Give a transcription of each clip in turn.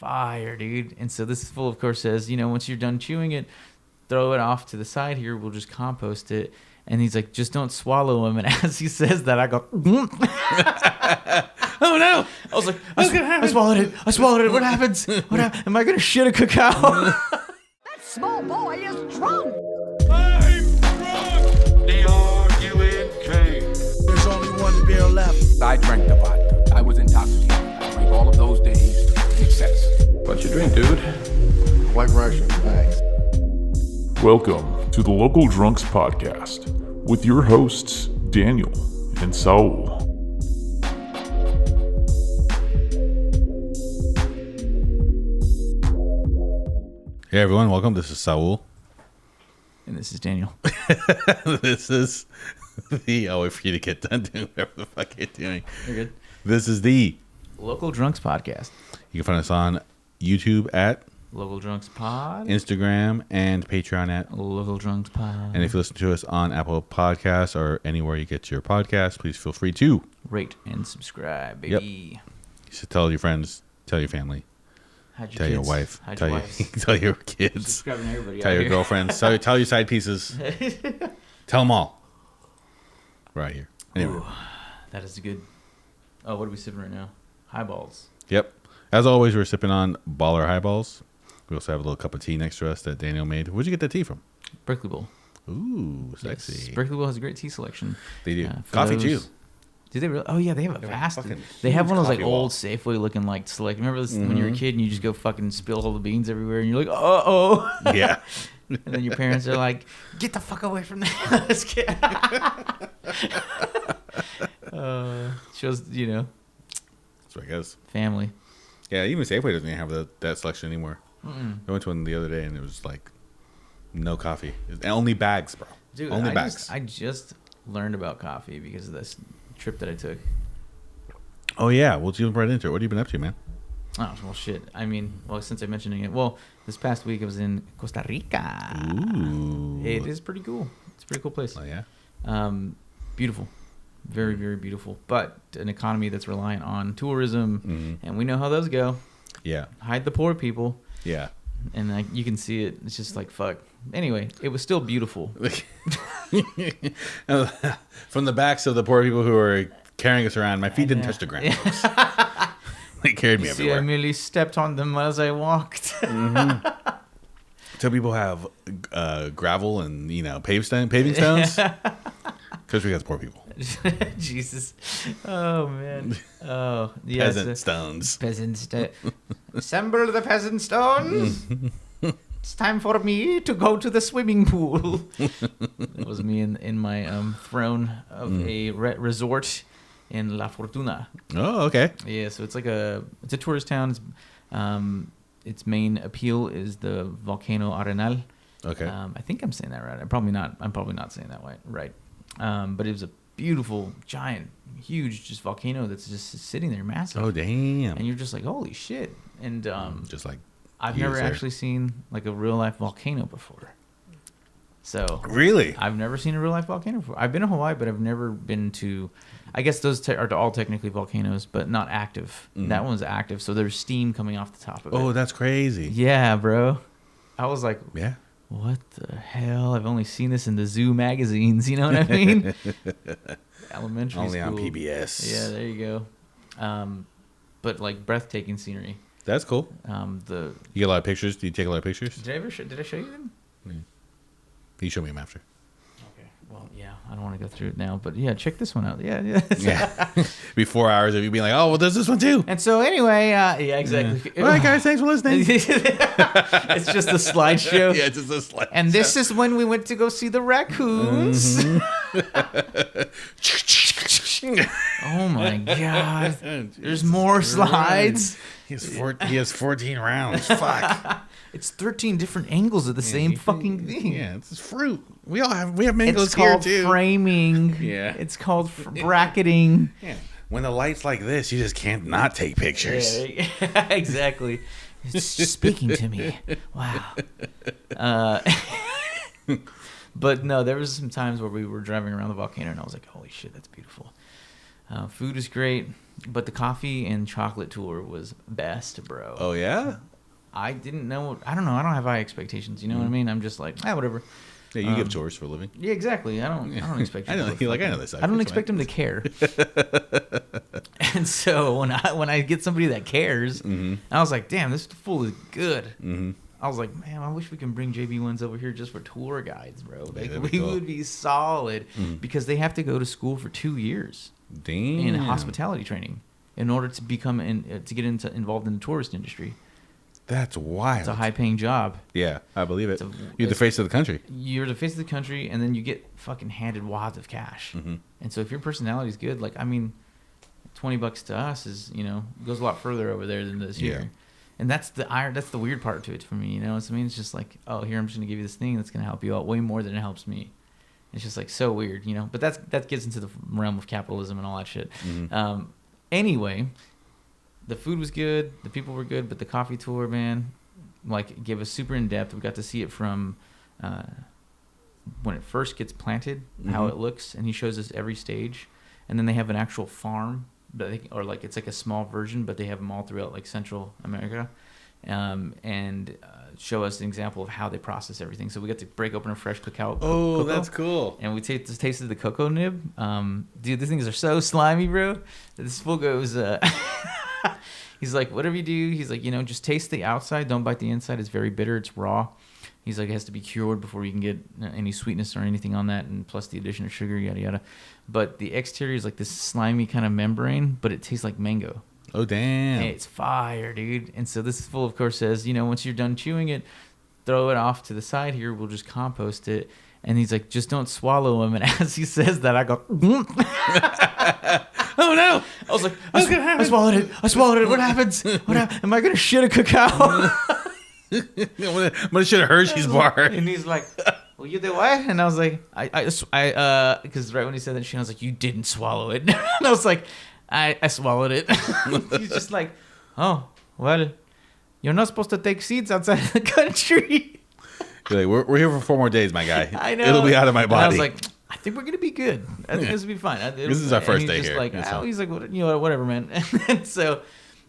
fire, dude. And so this fool, of course, says, once you're done chewing it, throw it off to the side here. We'll just compost it. And he's like, just don't swallow them. And as he says that, I go, oh no! I was like, I swallowed it. What happens? Am I gonna shit a cacao? That small boy is drunk. I'm drunk. D-R-U-N-K. There's only one beer left. I drank the vodka. I was intoxicated. I drank all of those days in excess. What'd you drink, dude? White Russian, thanks. Welcome to the Local Drunks Podcast with your hosts, Daniel and Saul. Hey everyone, welcome. This is Saul. And this is Daniel. This is the... I'll wait for you to get done doing whatever the fuck you're doing. You're good. This is the... Local Drunks Podcast. You can find us on YouTube at... Local Drunks Pod. Instagram and Patreon at... Local Drunks Pod. And if you listen to us on Apple Podcasts or anywhere you get your podcasts, please feel free to... Rate and subscribe, baby. You should tell your friends, tell your family, tell your wife, tell your kids, Subscribing to everybody tell out your here. girlfriends, tell your side pieces. Tell them all. Right here. Anyway. Ooh, that is good. Oh, what are we sipping right now? Highballs. Yep. As always, we're sipping on Baller Highballs. We also have a little cup of tea next to us that Daniel made. Where'd you get that tea from? Berkeley Bowl. Ooh, sexy. Yes, Berkeley Bowl has a great tea selection. They do. For Coffee those- too. Do they really? Oh yeah, they have a vast. fucking They have huge one of those like coffee wall. old Safeway looking like select. Remember this when you were a kid and you just go fucking spill all the beans everywhere and you're like, oh. Yeah. And then your parents are like, get the fuck away from that. This kid. Shows That's what I guess. family. Yeah, even Safeway doesn't even have that selection anymore. I went to one the other day and it was like no coffee. Only bags, bro. Dude, Only I bags. I just learned about coffee because of this trip that I took. Oh, yeah. We'll jump right into it. What have you been up to, man? Oh, well, shit. I mean, since I'm mentioning it, this past week I was in Costa Rica. Ooh. It is pretty cool. It's a pretty cool place. Oh, yeah? Beautiful. Very, very beautiful. But an economy that's reliant on tourism, and we know how those go. Yeah. Hide the poor people. Yeah. And you can see it. It's just like, fuck. Anyway, it was still beautiful. From the backs of the poor people who were carrying us around, my feet didn't touch the ground. folks. They carried me See, I everywhere. merely stepped on them as I walked. So people have gravel and paving stones. Because we got poor people. Jesus. Oh, man. Oh, yeah. Peasant stones. Peasant stone. Assemble the peasant stones. It's time for me to go to the swimming pool. That was me in my throne of a resort in La Fortuna. Oh, okay. Yeah, so it's a tourist town. Its main appeal is the volcano Arenal. Okay. I think I'm saying that right. I'm probably not saying that right. But it was a beautiful, giant, huge, just volcano that's just sitting there, massive. Oh, damn. And you're just like, holy shit! And Just like I've years never there. actually seen like a real life volcano before. So Really? I've never seen a real life volcano before. I've been to Hawaii, but I've never been to. I guess those are all technically volcanoes, but not active. That one's active, so there's steam coming off the top of it. Oh, that's crazy. Yeah, bro. I was like, Yeah. what the hell? I've only seen this in the zoo magazines. You know what I mean? Elementary Only school. on PBS. Yeah, there you go. But like breathtaking scenery. That's cool. The You get a lot of pictures? Do you take a lot of pictures? did I show you them? You show me them after. Okay. Well, yeah. I don't want to go through it now, but yeah, check this one out. Yeah. Yeah. Be 4 hours of you being like, oh, well, there's this one too. And so anyway, yeah, exactly. All right, guys, thanks for listening. It's just a slideshow. Yeah, it's just a slide. And this is when we went to go see the raccoons. Oh my god! There's more slides. He has 14 rounds. Fuck. It's 13 different angles of the same fucking thing. Yeah, it's fruit. We have mangoes It's here called too. framing. Yeah. It's called bracketing. Yeah. When the light's like this, you just can't not take pictures. Yeah, exactly. It's speaking to me. Wow. But no, there was some times where we were driving around the volcano and I was like, holy shit, that's beautiful. Food is great. But the coffee and chocolate tour was best, bro. Oh yeah. I didn't know. I don't know. I don't have high expectations. You know what I mean? I'm just like, whatever. Yeah, you give tours for a living. Yeah, I don't expect. I know. people to Like I know fucking- this. I don't expect them to care. And so when I get somebody that cares, I was like, damn, this fool is good. I was like, man, I wish we can bring JB ones over here just for tour guides, bro. Like, that'd we be cool. would be solid because they have to go to school for 2 years Damn. in hospitality training in order to become to get involved in the tourist industry. That's wild. It's a high-paying job. Yeah, I believe it. It's You're the face of the country. You're the face of the country, and then you get fucking handed wads of cash. And so if your personality is good, like, I mean, $20 to us is, goes a lot further over there than this Yeah. here. And that's the weird part to it for me, So I mean, it's just like, oh, here, I'm just gonna give you this thing that's gonna help you out way more than it helps me. It's just like so weird, But that gets into the realm of capitalism and all that shit. Anyway, the food was good, the people were good, but the coffee tour, man, like, gave us super in depth. We got to see it from when it first gets planted, how it looks, and he shows us every stage. And then they have an actual farm, or like it's like a small version, but they have them all throughout like Central America, and show us an example of how they process everything. So we got to break open a fresh cacao. Oh, that's cool. And we tasted the cocoa nib. Dude, these things are so slimy, bro. This fool goes, he's like, whatever you do, he's like, just taste the outside. Don't bite the inside. It's very bitter. It's raw. He's like, it has to be cured before you can get any sweetness or anything on that, and plus the addition of sugar, yada, yada. But the exterior is like this slimy kind of membrane, but it tastes like mango. Oh, damn. And it's fire, dude. And so this fool, of course, says, once you're done chewing it, throw it off to the side here. We'll just compost it. And he's like, just don't swallow them. And as he says that, I go, oh no! I was like, I swallowed it. I swallowed it. What happens? Am I gonna shit a cacao? I'm gonna shit a Hershey's bar. And he's like, well, you did what? And I was like, I because right when he said that shit, I was like, you didn't swallow it. And I was like, I swallowed it. He's just like, oh, well, you're not supposed to take seeds outside of the country. You're like, we're here for 4 more days, my guy. I know. It'll be out of my And body. I was like, I think we're gonna be good. I think this will be fine. This is our first day he's here. Like, That's oh, all. he's like, whatever, man. And so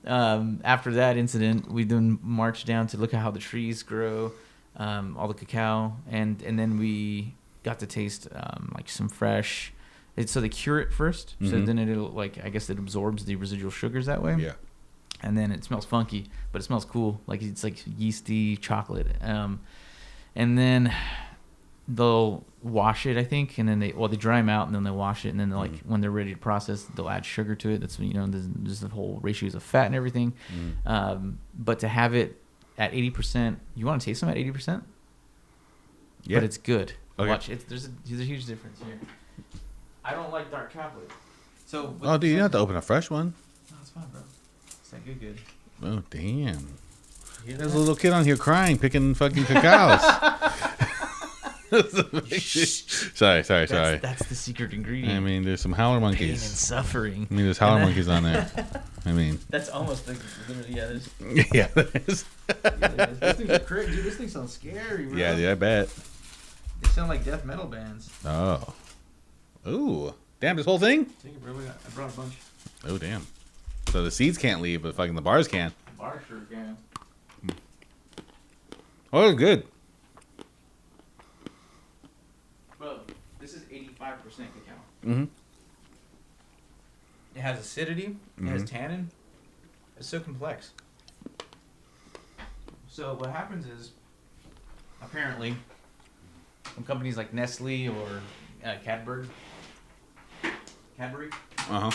after that incident, we then marched down to look at how the trees grow, all the cacao, and then we got to taste like some fresh. So they cure it first, so then it'll like, I guess it absorbs the residual sugars that way. Yeah. And then it smells funky, but it smells cool. Like it's like yeasty chocolate. And then they'll wash it, I think, and then they dry them out, and then they wash it, and then they'll, like when they're ready to process, they'll add sugar to it. That's there's the whole ratios of fat and everything. But to have it at 80%, you want to taste them at 80%. Yeah. But it's good. Okay. Watch it. There's a huge difference here. I don't like dark chocolate. So. Oh, dude, you don't have to open a fresh one. No, it's fine, bro. It's that good. Oh, damn. You hear There's that? a little kid on here crying, picking fucking cacaos. Sorry. That's the secret ingredient. I mean, there's some howler Pain and monkeys. suffering. I mean, there's howler monkeys on there. I mean, That's almost like literally, yeah. There's, yeah, that is. this thing's crazy, dude. This thing sounds scary, bro. Yeah, I bet. They sound like death metal bands. Oh. Ooh. Damn, this whole thing? Take it, bro. I brought a bunch. Oh, damn. So the seeds can't leave, but fucking the bars can. Bar sure can. Oh, it's good. Bro, this is 85% cacao. Mm-hmm. It has acidity. It has tannin. It's so complex. So what happens is, apparently, when companies like Nestle or Cadbury, Uh-huh.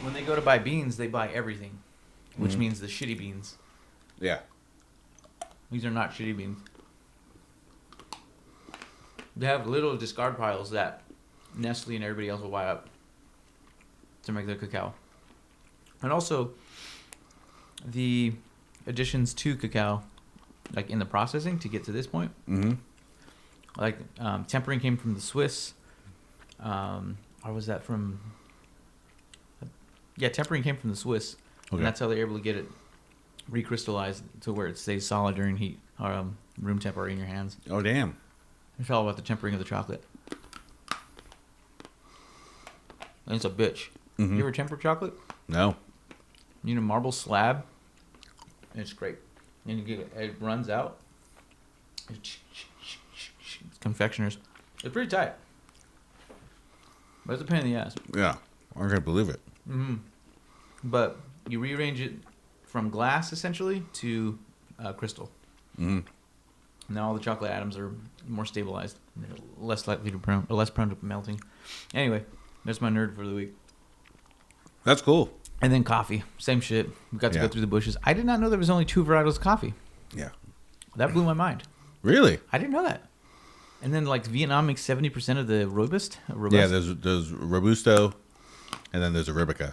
when they go to buy beans, they buy everything, which means the shitty beans. Yeah. These are not shitty beans. They have little discard piles that Nestle and everybody else will buy up to make their cacao. And also, the additions to cacao, like in the processing to get to this point, like tempering came from the Swiss. Or was that from? Yeah, tempering came from the Swiss, Okay. and that's how they're able to get it recrystallized to where it stays solid during heat or room temp or in your hands. Oh, damn. It's all about the tempering of the chocolate. And it's a bitch. You ever temper chocolate? No. You know, marble slab. It's great. And you get it runs out. It's confectioners. It's pretty tight. But it's a pain in the ass. Yeah. I can't believe it. But you rearrange it from glass, essentially, to crystal. Now all the chocolate atoms are more stabilized. They're less likely to less prone to melting. Anyway, that's my nerd for the week. That's cool. And then coffee. Same shit. We got to Yeah. go through the bushes. I did not know there was only 2 varietals of coffee. Yeah. That blew my mind. Really? I didn't know that. And then, like, Vietnam makes 70% of the Robust. Yeah, there's Robusto, and then there's Arabica.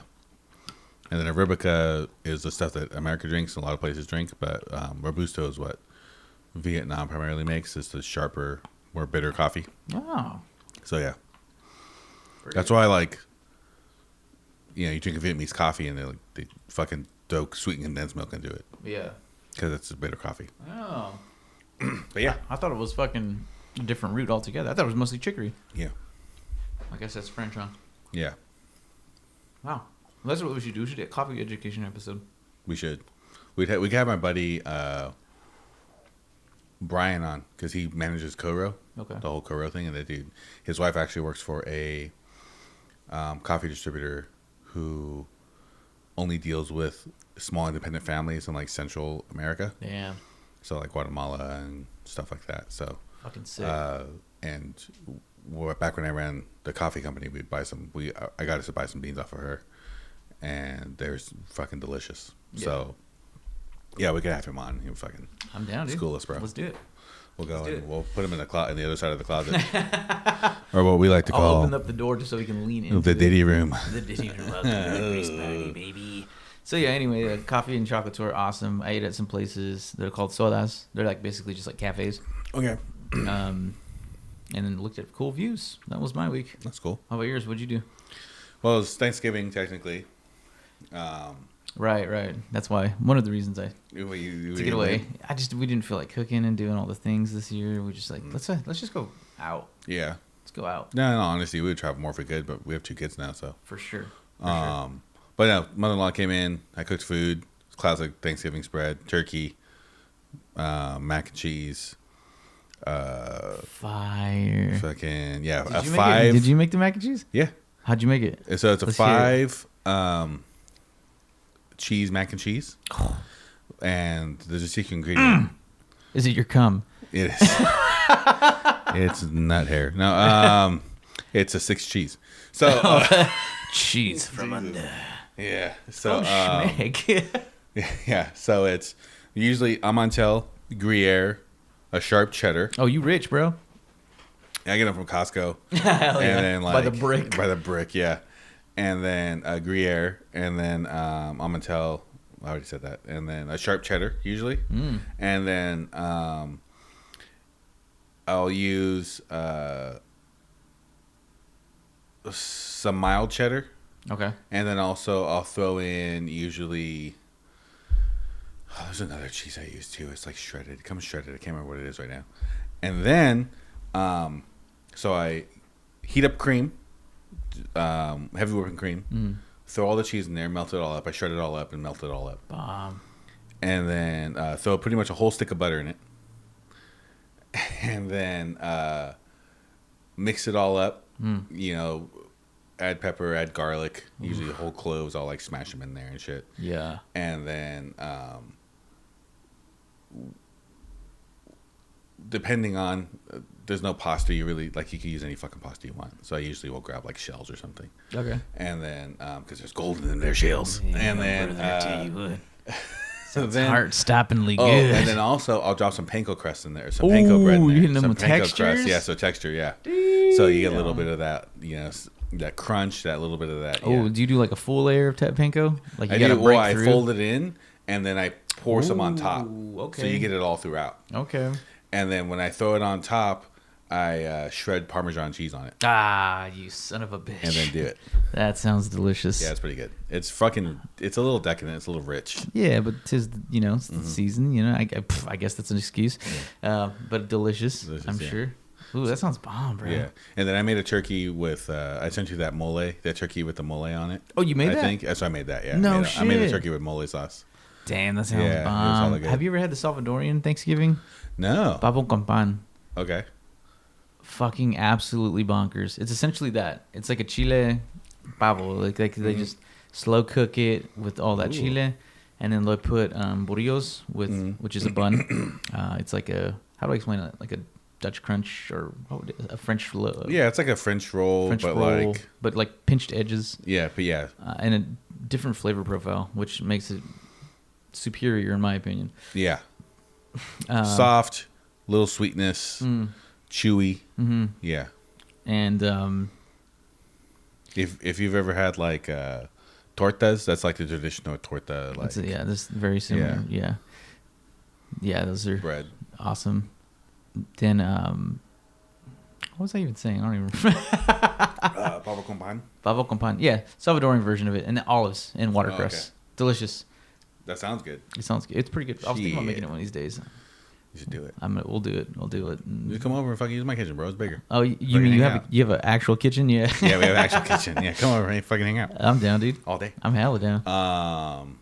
And then Arabica is the stuff that America drinks and a lot of places drink, but Robusto is what Vietnam primarily makes. It's the sharper, more bitter coffee. Oh. So, yeah. That's why, like, you know, you drink a Vietnamese coffee and they fucking throw sweetened condensed milk into it. Yeah. Because it's a bitter coffee. Oh. But yeah. I thought it was fucking a different root altogether. I thought it was mostly chicory. Yeah. I guess that's French, huh? Yeah. Wow. Well, that's what we should do. We should do a coffee education episode. We should. We could have my buddy Brian on because he manages Coro. Okay. The whole Coro thing. And that dude, his wife actually works for a coffee distributor who only deals with small independent families in like Central America. Yeah. So like Guatemala and stuff like that. So Fucking sick. and back when I ran the coffee company, we'd buy some. I got us to buy some beans off of her, and they're fucking delicious. Yeah. So yeah, we could have him on. He'll fucking I'm down, dude. school us, bro. Let's do it. We'll go Let's do and it. we'll put him in the other side of the closet, or what we like to I'll call open up the door just so we can lean in. the Diddy room. The Diddy room. Welcome to the Grease Party, baby. So yeah, anyway, the coffee and chocolate tour, awesome. I ate at some places. They're called sodas. They're like basically just like cafes. Okay, And then looked at cool views. That was my week. that's cool. How about yours? What'd you do? Well, it's Thanksgiving technically. Right. That's why. One of the reasons I You to get away. We didn't feel like cooking and doing all the things this year. We just like let's just go out. Yeah. Let's go out No, honestly, we would travel more if we could, but we have 2 kids now, so. for sure. But no, mother-in-law came in. I cooked food, classic Thanksgiving spread, turkey, mac and cheese, Fire. fucking yeah, Did a you make 5. it? Did you make the mac and cheese? Yeah, How'd you make it? so it's a Let's hear it. 5 cheese mac and cheese, and there's a secret ingredient. Is it your cum? It is. It's nut hair. No, it's a 6 cheese. So Cheese from under. yeah, so Schmeck. yeah, so it's usually Amantel, Gruyere, a sharp cheddar. Oh, you rich, bro. I get them from Costco. Hell yeah. And then By the brick. By the brick, yeah. And then Gruyere, and then Amantel. I already said that. And then a sharp cheddar, usually. And then I'll use some mild cheddar. Okay. And then also I'll throw in usually... Oh, there's another cheese I use too. It's like shredded. It comes shredded. I can't remember what it is right now. And then, so I heat up cream, heavy whipping cream, throw all the cheese in there, melt it all up. I shred it all up and melt it all up. Bomb. And then throw pretty much a whole stick of butter in it. And then mix it all up. You know, add pepper, add garlic, usually whole cloves. I'll like smash them in there and shit. Yeah. And then, depending on, there's no pasta you really like. You can use any fucking pasta you want. So I usually will grab like shells or something. Okay. And then, because there's gold in their shells. And then, so then heart-stoppingly oh, good. and then also I'll drop some panko crust in there, some panko bread in there. You hitting them some with panko textures? crust, yeah. So texture, yeah. So you get a little bit of that, you know, that crunch, that little bit of that. Oh, yeah. do you do like a full layer of panko? Like you I gotta do. break Well, I through? fold it in and then I pour some on top. Okay. So you get it all throughout. Okay. And then when I throw it on top, I shred Parmesan cheese on it Ah, you son of a bitch. and then do it. That sounds delicious. Yeah, it's pretty good. It's a little decadent. It's a little rich. Yeah, but it's the season. I guess that's an excuse. But delicious, Delicious, I'm yeah. sure. Ooh, that sounds bomb, bro. Yeah, and then I made a turkey with. I sent you that mole, that turkey with the mole on it. Oh, you made that? I think. So I made that. Yeah. No I made a shit. turkey with mole sauce. Damn, that sounds Yeah, it was bomb. hella good. Have you ever had the Salvadorian Thanksgiving? No. Pavo con pan. Okay. Fucking absolutely bonkers. It's essentially that. It's like a chile pavo. Like they just slow cook it with all that chile, and then they put burritos with, which is a bun. It's like a, how do I explain it? Like a Dutch crunch or a French Yeah, it's like a French roll, but like pinched edges. Yeah, but yeah. And a different flavor profile, which makes it superior in my opinion. Yeah. Soft, little sweetness, chewy. Mm-hmm. Yeah. And if you've ever had like tortas, that's like the traditional torta. Like this is very similar. Yeah, those are bread. Awesome. Then what was I even saying? I don't even remember. Pavo con pan. Pavo con pan. Yeah, Salvadorian version of it, and the olives and watercress. Okay. Delicious. That sounds good. It sounds good. It's pretty good. I was thinking about Shit. making it one of these days. You should do it. We'll do it. We'll do it. Just come over and fucking use my kitchen, bro. It's bigger. Oh, you Fucking mean hang you out. have an actual kitchen? Yeah. Yeah, we have an actual kitchen. Yeah, come over and fucking hang out I'm down, dude. all day. I'm hella down.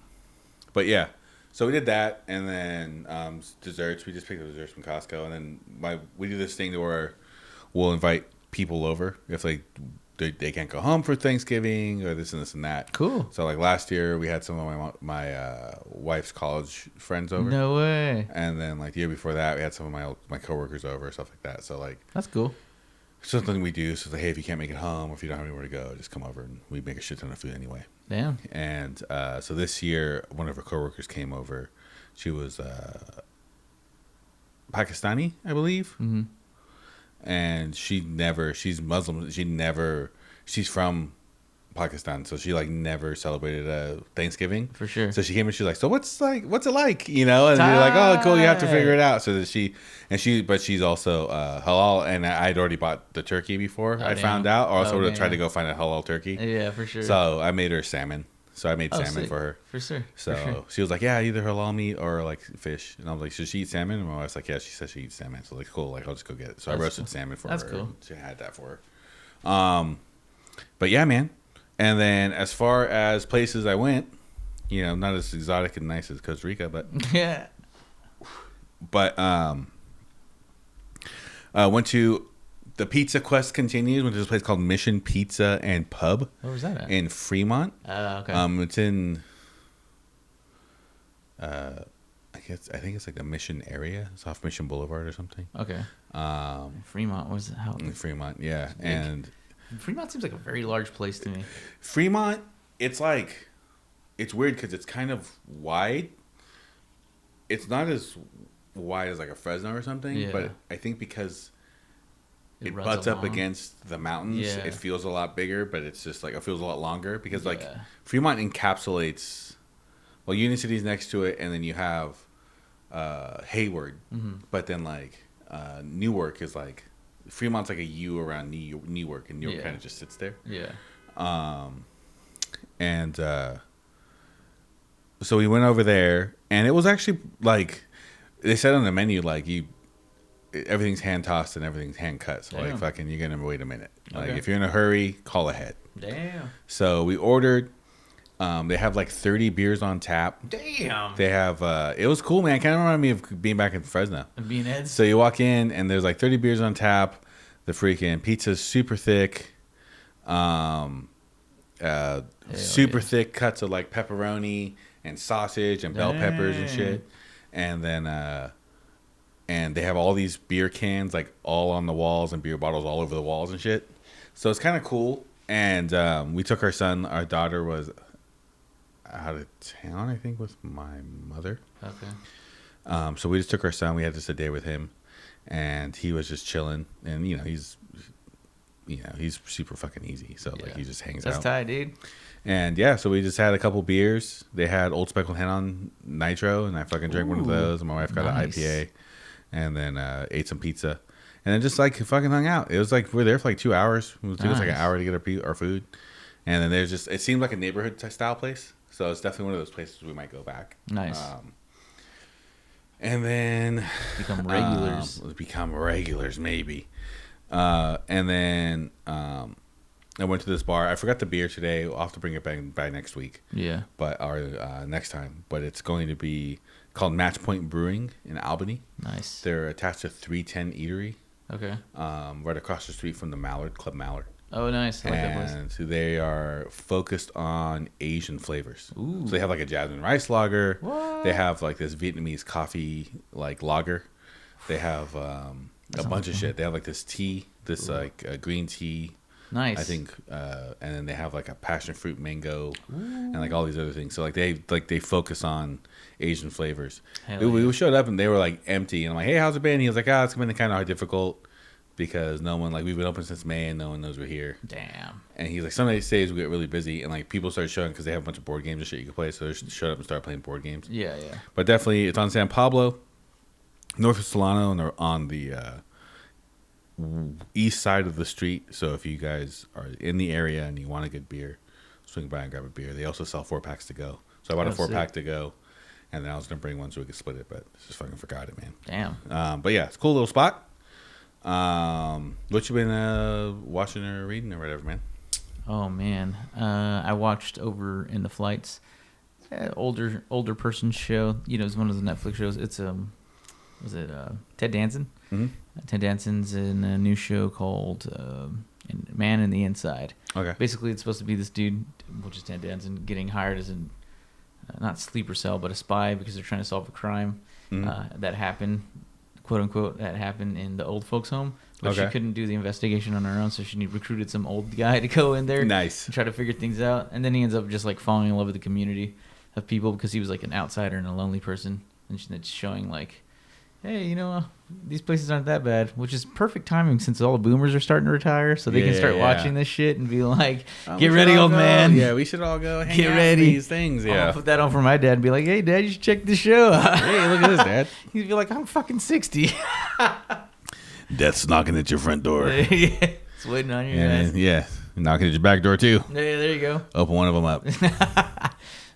But yeah, so we did that, and then desserts. We just picked up desserts from Costco, and then we do this thing where we'll invite people over if they can't go home for Thanksgiving or this and this and that. Cool. So like last year, we had some of my wife's college friends over. No way. And then like the year before that, we had some of my coworkers over, stuff like that. So like That's cool. something we do. So like, hey, if you can't make it home or if you don't have anywhere to go, just come over and we make a shit ton of food anyway. Damn. And so this year, one of her coworkers came over. She was Pakistani, I believe. Mm-hmm. And she's Muslim. She's from Pakistan, so she like never celebrated Thanksgiving. For sure. So she came and she's like, so what's it like? You know, and you're like, oh, cool, you have to figure it out. So that but she's also halal, and I'd already bought the turkey before I found out, or else I would have tried to go find a halal turkey. Yeah, for sure. So I made her salmon. So I made salmon sick. for her. For sure. So For sure. she was like, yeah, either halal meat or like fish. And I was like, should she eat salmon? And my wife's like, yeah, she says she eats salmon. So like, cool, like I'll just go get it. So I roasted salmon for her. That's cool. She had that for her. But yeah, man. And then as far as places I went, you know, not as exotic and nice as Costa Rica, but Yeah. but went to the pizza quest continues. Went to this place called Mission Pizza and Pub. Where was that at? In Fremont. Okay. It's in I think it's like the Mission area. It's off Mission Boulevard or something. Okay. Fremont was how? In Fremont, yeah. And Fremont seems like a very large place to me. Fremont, it's weird because it's kind of wide. It's not as wide as like a Fresno or something, Yeah. but I think because it runs butts up along. against the mountains, Yeah. it feels a lot bigger, but it's just like it feels a lot longer because like Yeah. Fremont encapsulates, well, Union City's next to it, and then you have Hayward, but then like Newark is like Fremont's like a U around Newark, and Newark Yeah. kind of just sits there. Yeah. And so we went over there, and it was actually like they said on the menu, like everything's hand tossed and everything's hand cut. So like Damn. fucking, you're gonna wait a minute. Like Okay. if you're in a hurry, call ahead. Damn. So we ordered. They have like 30 beers on tap. Damn. They have. It was cool, man. Kind of reminded me of being back in Fresno. Bean heads. So you walk in and there's like 30 beers on tap. The freaking pizza's super thick. Super thick cuts of like pepperoni and sausage and bell peppers and shit. And then and they have all these beer cans like all on the walls and beer bottles all over the walls and shit. So it's kind of cool. And we took our son. Our daughter was out of town, I think, with my mother. Okay. So we just took our son. We had just a day with him, and he was just chilling. And he's super fucking easy. So like he just hangs That's out. tight, dude. And yeah, so we just had a couple beers. They had Old Speckled Hen on Nitro, and I fucking drank one of those. And my wife got Nice. an IPA, and then ate some pizza, and then just like fucking hung out. It was like we were there for like 2 hours. It took us like an Nice. hour to get our food, and then there's just it seemed like a neighborhood style place. So it's definitely one of those places we might go back. Nice. And then Become regulars. become regulars, maybe. And then I went to this bar. I forgot the beer today. I'll have to bring it back by next week. Yeah. But next time. But it's going to be called Match Point Brewing in Albany. Nice. They're attached to 310 Eatery. Okay. Right across the street from the Club Mallard. Oh, nice. I like that place. And they are focused on Asian flavors. Ooh. So they have like a jasmine rice lager. What? They have like this Vietnamese coffee like lager. They have a bunch of shit. They have like this tea, like green tea. Nice. I think, and then they have like a passion fruit mango, and like all these other things. So like they focus on Asian flavors. We showed up and they were like empty, and I'm like, hey, how's it been? He was like, it's been kind of difficult. Because no one, like, we've been open since May and no one knows we're here. Damn. And he's like, some days we get really busy and like people start showing because they have a bunch of board games and shit you can play. So they showed up and started playing board games. Yeah. But definitely, it's on San Pablo, north of Solano, and they're on the east side of the street. So if you guys are in the area and you want a good beer, swing by and grab a beer. They also sell 4-packs to go. So I bought a 4-pack to go. And then I was going to bring one so we could split it, but just fucking forgot it, man. Damn. But yeah, it's a cool little spot. What you been watching or reading or whatever, man? Oh man, I watched Over in the Flights, older person show. You know, it's one of those Netflix shows. It's was it Ted Danson? Mm-hmm. Ted Danson's in a new show called Man in the Inside. Okay. Basically, it's supposed to be this dude, which is Ted Danson, getting hired as an not sleeper cell but a spy because they're trying to solve a crime that happened. "Quote unquote," that happened in the old folks' home, but she couldn't do the investigation on her own, so she recruited some old guy to go in there, and try to figure things out. And then he ends up just like falling in love with the community of people because he was like an outsider and a lonely person, and it's showing like, hey, you know, these places aren't that bad, which is perfect timing since all the boomers are starting to retire, so they can start watching this shit and be like, get ready, old man. Yeah, we should all go hang get out ready. These things. Yeah, I'll put that on for my dad and be like, hey, Dad, you should check this show out. Hey, look at this, Dad. He'd be like, I'm fucking 60. Death's knocking at your front door. It's waiting on you guys. Yeah, knocking at your back door too. Yeah, there you go. Open one of them up.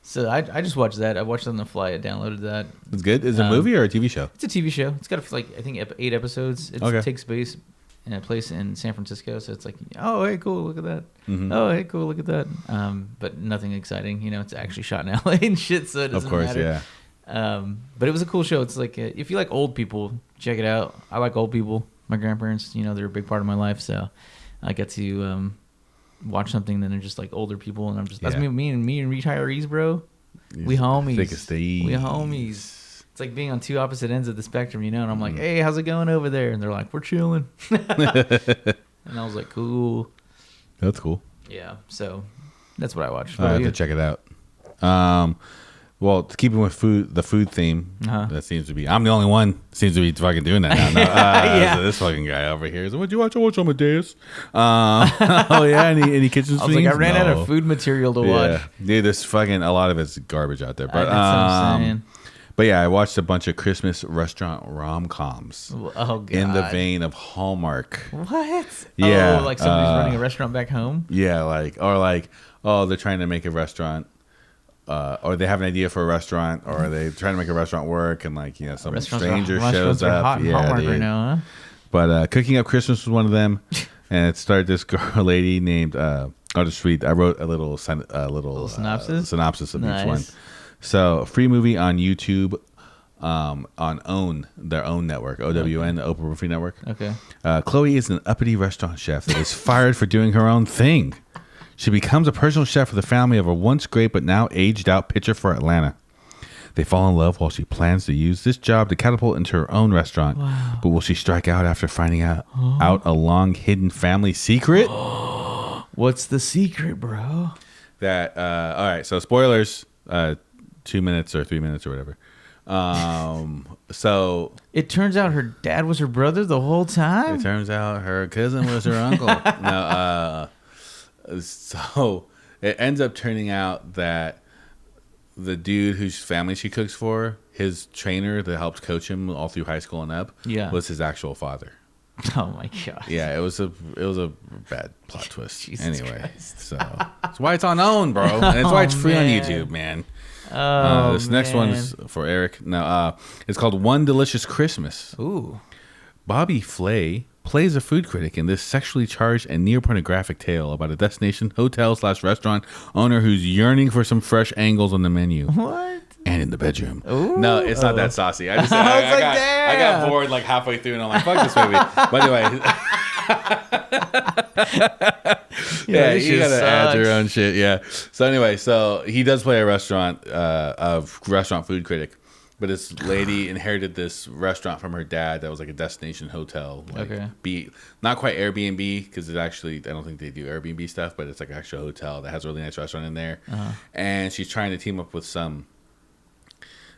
So I just watched that. I watched it on the fly. I downloaded that. It's good. Is it a movie or a TV show? It's a TV show. It's got like I think 8 episodes. It takes place in a place in San Francisco. So it's like, oh hey, cool, look at that. Mm-hmm. Oh hey, cool, look at that. But nothing exciting. You know, it's actually shot in LA and shit. So it doesn't matter. Yeah. But it was a cool show. It's like if you like old people, check it out. I like old people. My grandparents, you know, they're a big part of my life. So I get to watch something that are just like older people, and I'm just that's me and retirees, bro. We homies. Thick as thieves. We homies. It's like being on two opposite ends of the spectrum, you know. And I'm like, hey, how's it going over there? And they're like, we're chilling. And I was like, cool. That's cool. Yeah. So that's what I watched. I have to check it out. Well, keeping with the food theme, that seems to be. I'm the only one seems to be fucking doing that now. So this fucking guy over here is like, "What'd you watch? I watched Amadeus." Oh yeah, any kitchen scenes? I was like, I ran out of food material to watch. Dude, there's fucking a lot of it's garbage out there. But that's what I'm saying. But yeah, I watched a bunch of Christmas restaurant rom-coms. Oh god. In the vein of Hallmark. What? Yeah. Oh, like somebody's running a restaurant back home. Yeah, they're trying to make a restaurant. Or they have an idea for a restaurant, or they trying to make a restaurant work, and like, you know, some stranger shows up. Hot right now, huh? But Cooking Up Christmas was one of them, and it started this lady named. I'll just read. I wrote a little synopsis of each one. So, free movie on YouTube, on their own network, OWN, the Oprah Winfrey Network. Okay. Chloe is an uppity restaurant chef that is fired for doing her own thing. She becomes a personal chef for the family of a once great but now aged out pitcher for Atlanta. They fall in love while she plans to use this job to catapult into her own restaurant. Wow. But will she strike out after finding out a long hidden family secret? What's the secret, bro? That all right, so spoilers, 2 minutes or 3 minutes or whatever. So it turns out her dad was her brother the whole time? It turns out her cousin was her uncle. No, so it ends up turning out that the dude whose family she cooks for, his trainer that helped coach him all through high school and up, was his actual father. Oh my god! Yeah, it was a bad plot twist. Jesus anyway, Christ. So that's why it's on OWN, bro. And that's why it's free on YouTube, man. This next one is for Eric. No, it's called One Delicious Christmas. Ooh. Bobby Flay plays a food critic in this sexually charged and near-pornographic tale about a destination hotel/restaurant owner who's yearning for some fresh angles on the menu. What? And in the bedroom. Ooh. No, it's not that saucy. I just I got bored like halfway through and I'm like, fuck this movie. But anyway. Yeah, you gotta add your own shit. Yeah. So anyway, he does play a restaurant food critic. But this lady inherited this restaurant from her dad that was like a destination hotel. Like not quite Airbnb, because it actually, I don't think they do Airbnb stuff, but it's like an actual hotel that has a really nice restaurant in there. And she's trying to team up with some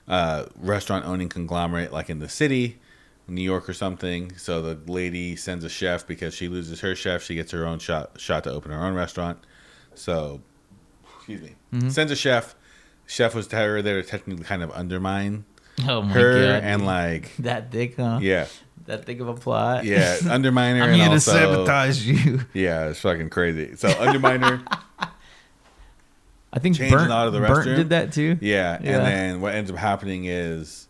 restaurant owning conglomerate like in the city, New York or something. So the lady sends a chef because she loses her chef. She gets her own shot to open her own restaurant. So, sends a chef. Chef was there to technically kind of undermine her God. And like that thick, huh? Yeah, that thick of a plot. Yeah, undermine her. I'm here to sabotage you. Yeah, it's fucking crazy. So undermine her. I think Burnt out of the Burnt restroom. Did that too. Yeah, and then what ends up happening is,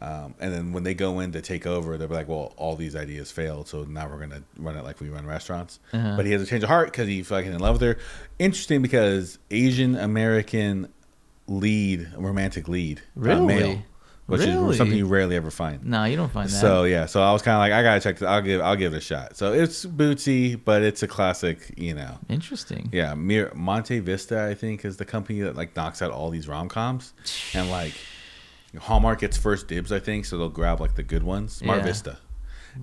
and then when they go in to take over, they're like, "Well, all these ideas failed, so now we're gonna run it like we run restaurants." But he has a change of heart because he's fucking in love with her. Interesting because Asian American romantic lead, really? Male, which is something you rarely ever find. No, you don't find that. So yeah, so I was kind of like, I gotta check this. I'll give it a shot. So it's bootsy, but it's a classic, Interesting. Yeah, Monte Vista, I think, is the company that like knocks out all these rom-coms, and like Hallmark gets first dibs, I think, so they'll grab like the good ones, Mar Vista,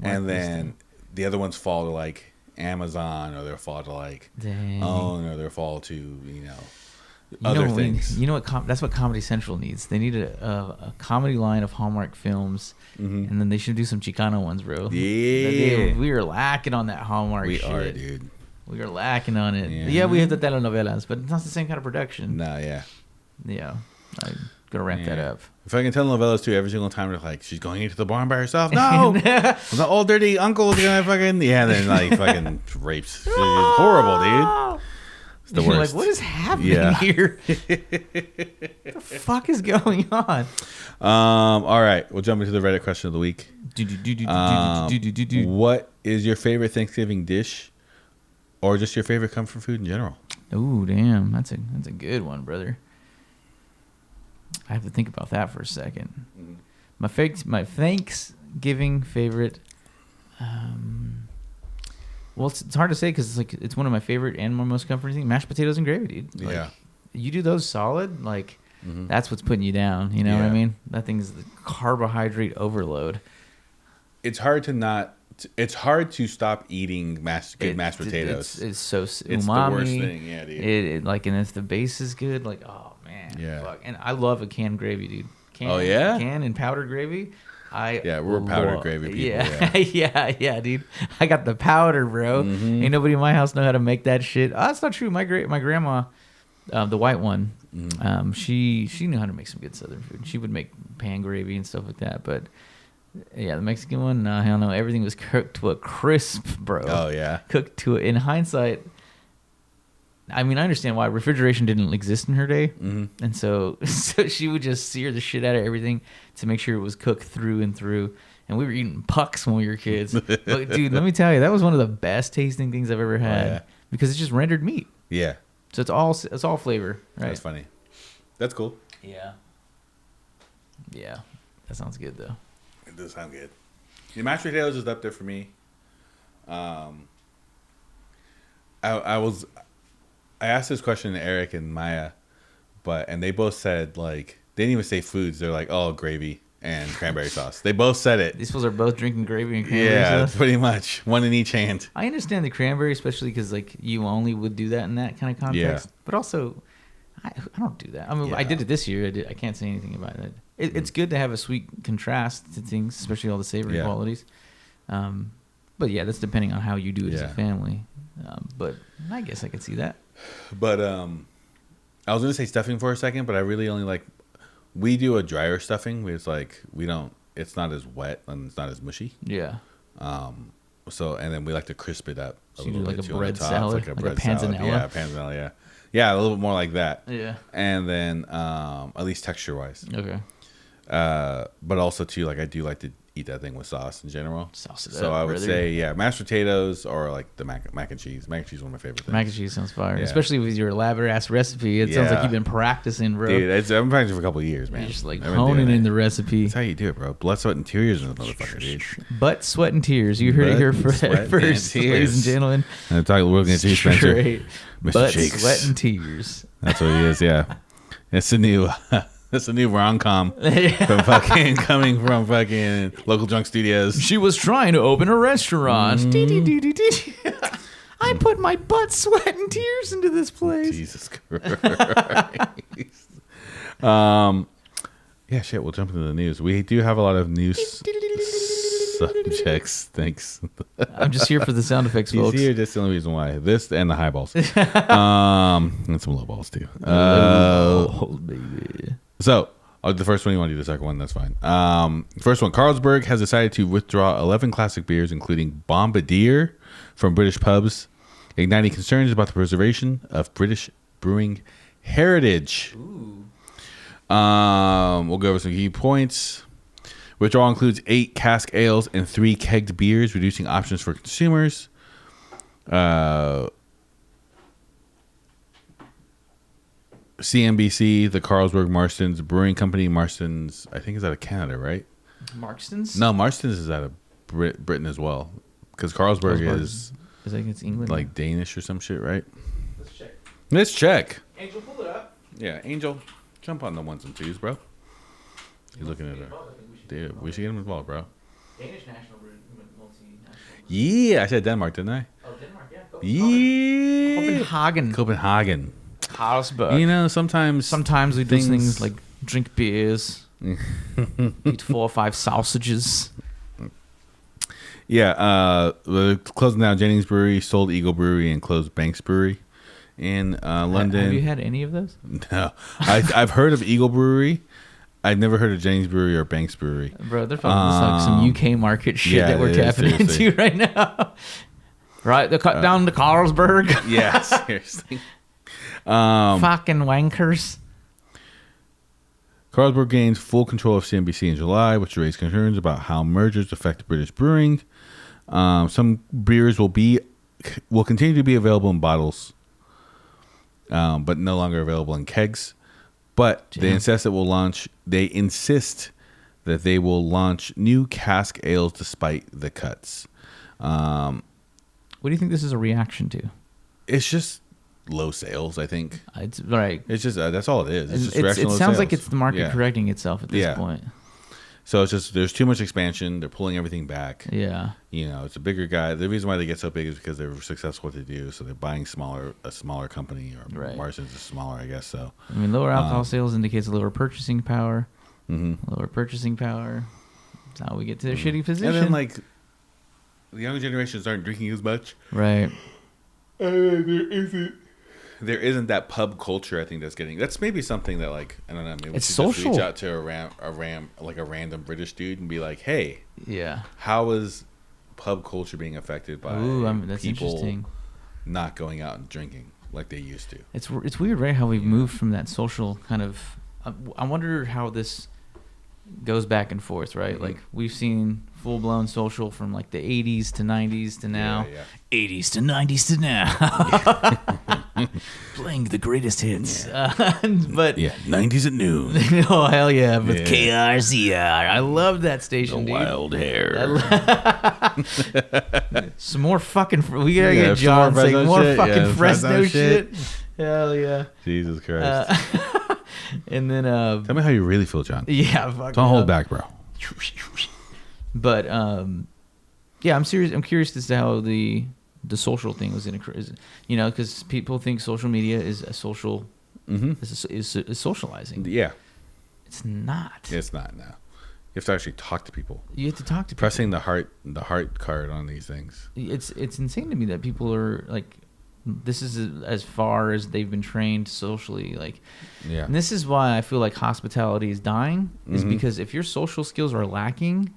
and then the other ones fall to like Amazon, or they'll fall to like OWN, or they'll fall to other things. That's what Comedy Central needs. They need a comedy line of Hallmark films, and then they should do some Chicano ones, bro. Yeah. We are lacking on that Hallmark shit. We are, dude. We are lacking on it. Yeah, we have the telenovelas, but it's not the same kind of production. Nah, yeah. Yeah. I'm going to ramp that up. If I can tell novellas too, every single time they're like, she's going into the barn by herself. No! The old dirty uncle is going to fucking... Yeah, then like fucking rapes. She's horrible, dude. The worst. Like, what is happening here? What the fuck is going on? All right, we'll jump into the Reddit question of the week. What is your favorite Thanksgiving dish, or just your favorite comfort food in general? Ooh, damn, that's a good one, brother. I have to think about that for a second. My Thanksgiving favorite. Well, it's hard to say because it's one of my favorite and my most comforting things. Mashed potatoes and gravy, dude. Like, you do those solid, like that's what's putting you down. You know what I mean? That thing's the carbohydrate overload. It's hard to stop eating mashed potatoes. It's so It's umami. the worst thing, yeah, dude. And if the base is good, like, oh man, fuck. And I love a canned gravy, dude. Canned and powdered gravy. We're powdered gravy people. Yeah, dude. I got the powder, bro. Ain't nobody in my house know how to make that shit. Oh, that's not true. My grandma, the white one, she knew how to make some good Southern food. She would make pan gravy and stuff like that. But yeah, the Mexican one, hell no. Everything was cooked to a crisp, bro. Oh yeah, cooked to it. In hindsight, I mean, I understand why refrigeration didn't exist in her day, and so she would just sear the shit out of everything to make sure it was cooked through and through. And we were eating pucks when we were kids. But dude, let me tell you, that was one of the best tasting things I've ever had because it's just rendered meat. Yeah. So it's all flavor. Right. That's funny. That's cool. Yeah. Yeah. That sounds good though. It does sound good. The mashed potatoes is up there for me. I asked this question to Eric and Maya, and they both said, like, they didn't even say foods. They're like, oh, gravy and cranberry sauce. They both said it. These fools are both drinking gravy and cranberry sauce? Yeah, pretty much. One in each hand. I understand the cranberry, especially because, like, you only would do that in that kind of context. Yeah. But also, I don't do that. I mean, I did it this year. I can't say anything about it. It's good to have a sweet contrast to things, especially all the savory qualities. But, yeah, that's depending on how you do it as a family. But I guess I could see that. But I was gonna say stuffing for a second, but I really only like, we do a drier stuffing. It's like it's not as wet and it's not as mushy. Yeah. So and then we like to crisp it up a little bit. Like a bread salad, like a panzanella. Yeah, panzanella. Yeah. Yeah, a little bit more like that. Yeah. And then at least texture wise. Okay. But also too, like I do like to eat that thing with sauce in general. Sauce it So up, I would brother. say mashed potatoes or like the mac and cheese. Mac and cheese is one of my favorite things. Mac and cheese sounds fire, Yeah. especially with your elaborate ass recipe. It sounds like Yeah. you've been practicing, bro. Dude, I've been practicing for a couple of years, man. You're just like I've been doing honing it. in the recipe. That's how you do it, bro. Blood, sweat, and tears in this motherfucker, dude. Butt, sweat, and tears. You heard it here Butt, sweat, and first, tears. ladies and gentlemen. And we're going to see Spencer. Straight Mr. butt, Shakes. sweat, and tears. That's what he is, yeah. It's a new rom-com from fucking coming from fucking Local Drunk Studios. She was trying to open a restaurant. I put my butt, sweat, and tears into this place. Jesus Christ. Yeah, shit, we'll jump into the news. We do have a lot of news subjects. Thanks. I'm just here for the sound effects, He's folks. here. That's the only reason why. This and the high balls. And some low balls, too. Oh, baby. So, the first one, you want to do the second one? That's fine. First one, Carlsberg has decided to withdraw 11 classic beers, including Bombardier, from British pubs, igniting concerns about the preservation of British brewing heritage. We'll go over some key points. Withdrawal includes 8 cask ales and 3 kegged beers, reducing options for consumers. CNBC, the Carlsberg Marston's Brewing Company. Marston's, I think, is out of Canada, right? Markston's? No, Marston's is out of Britain as well. Because Carlsberg is I think it's England. like Danish or some shit, right? let's check. Let's check. Angel, pull it up. Yeah, Angel, jump on the ones and twos, bro. He's looking at it. Dude, we should get him involved, bro. Danish national multinational. Yeah, I said Denmark, didn't I? Oh, Denmark, yeah. Yeah. Copenhagen. Copenhagen. Carlsberg. You know, sometimes Sometimes we do things like drink beers, eat 4 or 5 sausages. Yeah, closing down Jennings Brewery, sold Eagle Brewery, and closed Banks Brewery in London. Have you had any of those? No, I've heard of Eagle Brewery. I've never heard of Jennings Brewery or Banks Brewery. Bro, they're fucking like some UK market shit that we're tapping into right now. Right? They cut down to Carlsberg. Yeah, seriously. Fucking wankers. Carlsberg gained full control of CNBC in July, which raised concerns about how mergers affect British brewing. Some beers will continue to be available in bottles, but no longer available in kegs. But they insist that they will launch new cask ales despite the cuts. What do you think this is a reaction to? It's just low sales, I think. It's right. It's just that's all it is. It's just It reaction low sounds like sales. it's the market Yeah. correcting itself at this Yeah. point. So it's just there's too much expansion. They're pulling everything back. Yeah. You know, it's a bigger guy. The reason why they get so big is because they're successful at what they do. So they're buying a smaller company, or Right. Marston's is smaller, I guess. So I mean, lower alcohol sales indicates lower purchasing power. mm-hmm. Lower purchasing power. That's how we get to their shitty position. And then like the younger generations aren't drinking as much. right. There isn't that pub culture. I think that's maybe something that like I don't know. Maybe we It's should just social. reach out to a random British dude and be like, hey, Yeah. how is pub culture being affected by That's people interesting. not going out and drinking like they used to? It's weird, right? How we've moved from that social kind of. I wonder how this goes back and forth, right? Mm-hmm. Like we've seen full blown social from like the 80s to 90s to now. Yeah. 80s to 90s to now. Playing the greatest hits. But Yeah, 90s at noon. oh hell yeah, with Yeah. KRZR. I love that station, dude. Wild hair. Some more fucking. We gotta Yeah, get some John more saying Fresno more shit. fucking Yeah, Fresno, Fresno shit. shit. Hell yeah. Jesus Christ. And then Tell me how you really feel, John. yeah, fuck Don't hold back, bro. But yeah, I'm serious. I'm curious as to how the social thing was because people think social media is a social is socializing. Yeah, It's not. it's not now. You have to actually talk to people. You have to talk to people. Pressing the heart card on these things. It's insane to me that people are like, this is as far as they've been trained socially. Like, Yeah. and this is why I feel like hospitality is dying. Is Mhm. because if your social skills are lacking,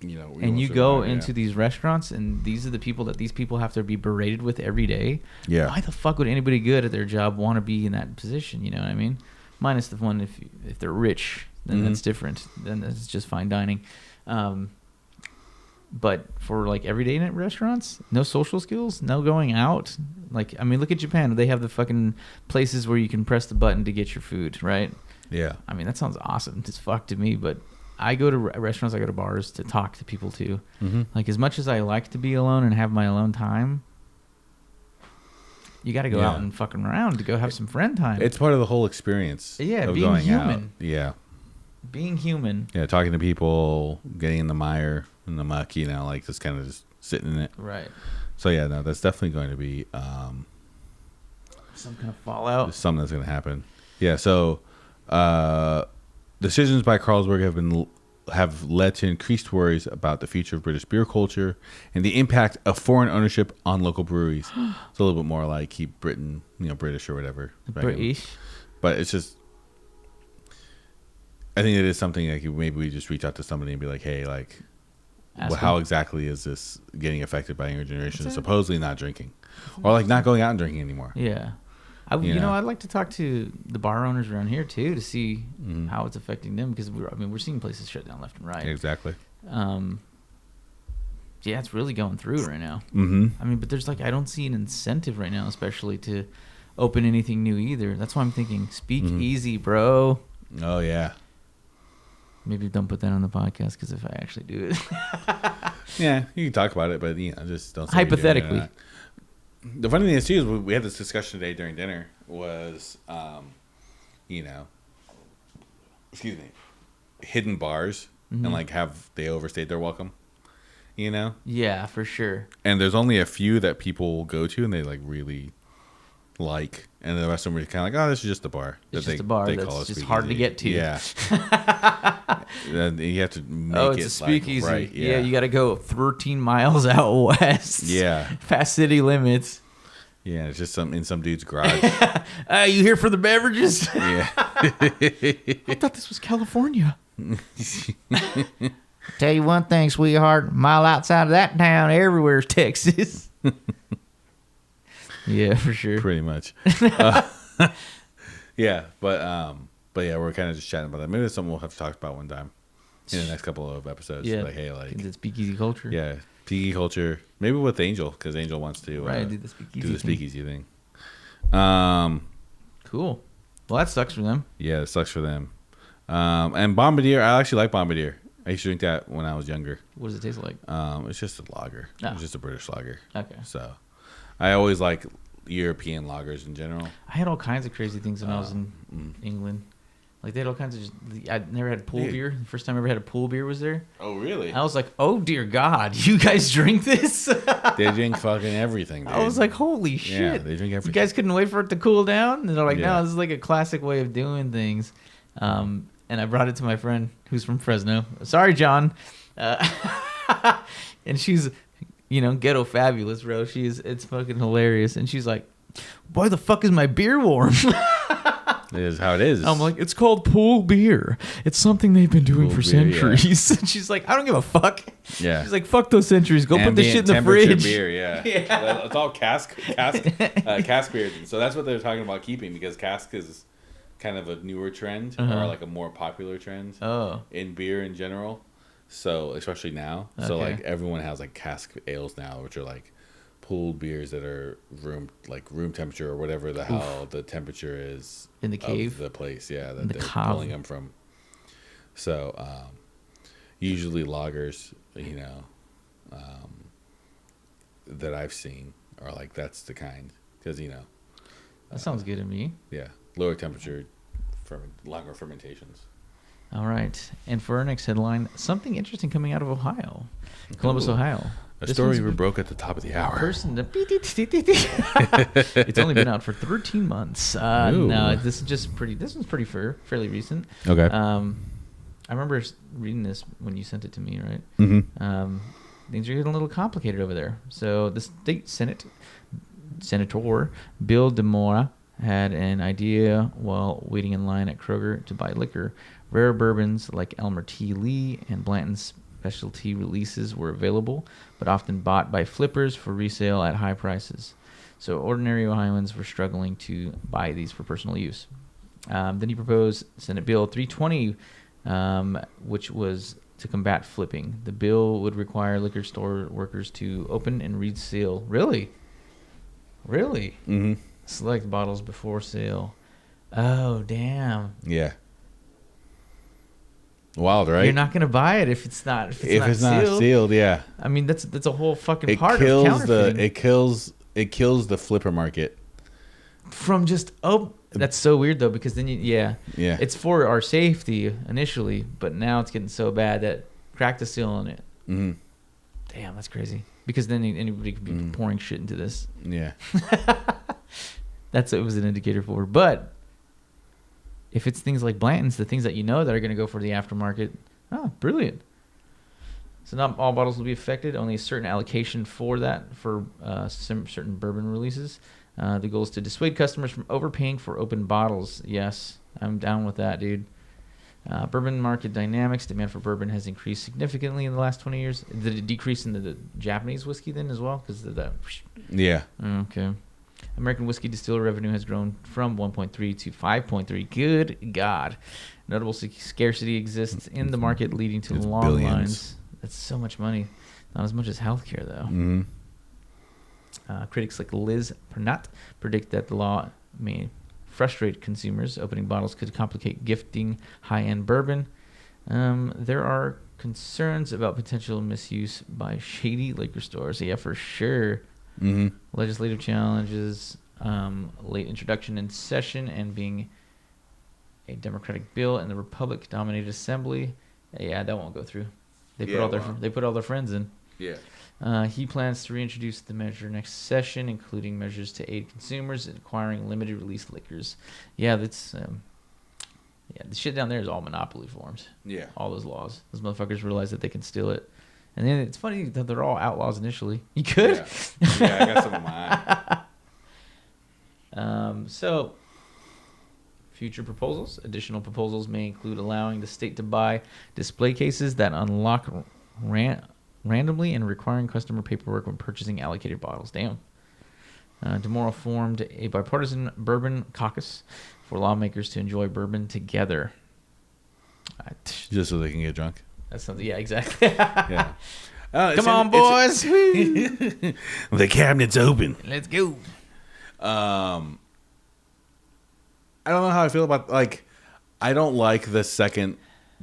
and you go into these restaurants, and these are the people that these people have to be berated with every day. Yeah. Why the fuck would anybody good at their job want to be in that position? You know what I mean? Minus the one if they're rich, then that's different. Then it's just fine dining. But for like everyday restaurants, no social skills, no going out. Like, I mean, look at Japan. They have the fucking places where you can press the button to get your food, right? Yeah. I mean, that sounds awesome. It's fuck to me, but I go to restaurants, I go to bars to talk to people too. Like, as much as I like to be alone and have my alone time, you got to go out and fucking around to go have some friend time. It's part of the whole experience. Yeah, of being going human. Out. Yeah. Being human. Yeah, talking to people, getting in the mire, in the muck, like just kind of just sitting in it. Right. So yeah, no, that's definitely going to be some kind of fallout. Something that's going to happen. Yeah. So decisions by Carlsberg have led to increased worries about the future of British beer culture and the impact of foreign ownership on local breweries. It's a little bit more like keep Britain, British or whatever. British. But it's just, I think it is something like maybe we just reach out to somebody and be like, hey, like, how exactly is this getting affected by younger generation? Supposedly not drinking, or like not going out and drinking anymore. Yeah, I'd like to talk to the bar owners around here too to see how it's affecting them, because we're seeing places shut down left and right. Exactly. Yeah, it's really going through right now. Mm-hmm. I mean, but there's like, I don't see an incentive right now, especially to open anything new either. That's why I'm thinking speak easy, bro. Oh yeah. Maybe don't put that on the podcast, because if I actually do it, yeah, you can talk about it, but just don't say hypothetically. The funny thing is too is we had this discussion today during dinner was, excuse me, hidden bars and like have they overstayed their welcome, Yeah, for sure. And there's only a few that people will go to and they like really like, and the rest of them are kind of like, oh, this is just a bar. It's just a bar that's just hard to get to. Yeah. You have to make it's a speakeasy. Like, right. Yeah, you got to go 13 miles out west. Yeah. Past city limits. Yeah, it's just in some dude's garage. You here for the beverages? Yeah. I thought this was California. Tell you one thing, sweetheart. A mile outside of that town, everywhere's Texas. Yeah, for sure. Pretty much. Yeah, but yeah, we're kind of just chatting about that. Maybe that's something we'll have to talk about one time in the next couple of episodes. Yeah, like, hey, like the speakeasy culture. Yeah, speakeasy culture. Maybe with Angel, because Angel wants to do the speakeasy thing. Cool. Well, that sucks for them. Yeah, it sucks for them. And Bombardier, I actually like Bombardier. I used to drink that when I was younger. What does it taste like? It's just a lager. Oh. It's just a British lager. Okay. So, I always like European lagers in general. I had all kinds of crazy things when I was in England. Like, they had all kinds of I never had pool beer. The first time I ever had a pool beer was there. Oh, really? I was like, oh, dear God, you guys drink this? They drink fucking everything, dude. I was like, holy shit. Yeah, they drink everything. You guys couldn't wait for it to cool down? And they're like, no, this is like a classic way of doing things. And I brought it to my friend who's from Fresno. Sorry, John. And she's, ghetto fabulous, bro. It's fucking hilarious. And she's like, why the fuck is my beer warm? It is how it is. I'm like, it's called pool beer. It's something they've been doing for centuries. Yeah. And she's like, I don't give a fuck. Yeah. She's like, fuck those centuries. Go put this shit in the fridge. Beer, yeah. It's all cask beer. So that's what they're talking about keeping, because cask is kind of a newer trend, or like a more popular trend in beer in general. So especially now. Okay. So like everyone has like cask ales now, which are like pooled beers that are room temperature or whatever the hell the temperature is in the cave of the place, that they're pulling them from. So usually lagers, that I've seen are like that's the kind, because that sounds good to me. Yeah, lower temperature, longer fermentations. All right, and for our next headline, something interesting coming out of Ohio, Columbus, Ohio. A story we broke at the top of the hour. It's only been out for 13 months. No, this one's fairly recent. Okay. I remember reading this when you sent it to me, right? Mm-hmm. Things are getting a little complicated over there. So the state Senator Bill DeMora had an idea while waiting in line at Kroger to buy liquor. Rare bourbons like Elmer T. Lee and Blanton's specialty releases were available, but often bought by flippers for resale at high prices. So ordinary Ohioans were struggling to buy these for personal use. Then he proposed Senate Bill 320, which was to combat flipping. The bill would require liquor store workers to open and read seal. Really? Mm-hmm. Select bottles before sale. Oh, damn. Yeah. Wild, right? You're not gonna buy it if it's not not sealed. Yeah. I mean, that's a whole fucking It part of kills counterfeiting. it kills the flipper market. From just that's so weird though, because then Yeah. it's for our safety initially, but now it's getting so bad that crack the seal on it. Mm-hmm. Damn, that's crazy. Because then anybody could be pouring shit into this. Yeah. That's what it was an indicator for. But if it's things like Blanton's, the things that you know that are going to go for the aftermarket, brilliant. So not all bottles will be affected. Only a certain allocation for that for certain bourbon releases. The goal is to dissuade customers from overpaying for open bottles. Yes, I'm down with that, dude. Bourbon market dynamics. Demand for bourbon has increased significantly in the last 20 years. Did it decrease in the Japanese whiskey then as well? Because of that. Yeah. Okay. American whiskey distiller revenue has grown from 1.3 to 5.3. Good God. Notable scarcity exists in the market, leading to It's long billions. lines. That's so much money. Not as much as healthcare, though. Mm-hmm. Critics like Liz Pernat predict that the law may frustrate consumers. Opening bottles could complicate gifting high-end bourbon. There are concerns about potential misuse by shady liquor stores. Yeah, for sure. Mm-hmm. Legislative challenges, late introduction in session, and being a Democratic bill in the Republic-dominated Assembly. Yeah, that won't go through. They put all their friends in. Yeah. He plans to reintroduce the measure next session, including measures to aid consumers in acquiring limited release liquors. Yeah, that's the shit down there is all monopoly forms. Yeah. All those laws. Those motherfuckers realize that they can steal it. And then it's funny that they're all outlaws initially. You could? Yeah, I got some in my eye. So, future proposals. Additional proposals may include allowing the state to buy display cases that unlock randomly and requiring customer paperwork when purchasing allocated bottles. Damn. DeMora formed a bipartisan bourbon caucus for lawmakers to enjoy bourbon together. Just so they can get drunk. That's something. Yeah, exactly. Yeah. Come on, boys. The cabinet's open. Let's go. I don't know how I feel about I don't like the second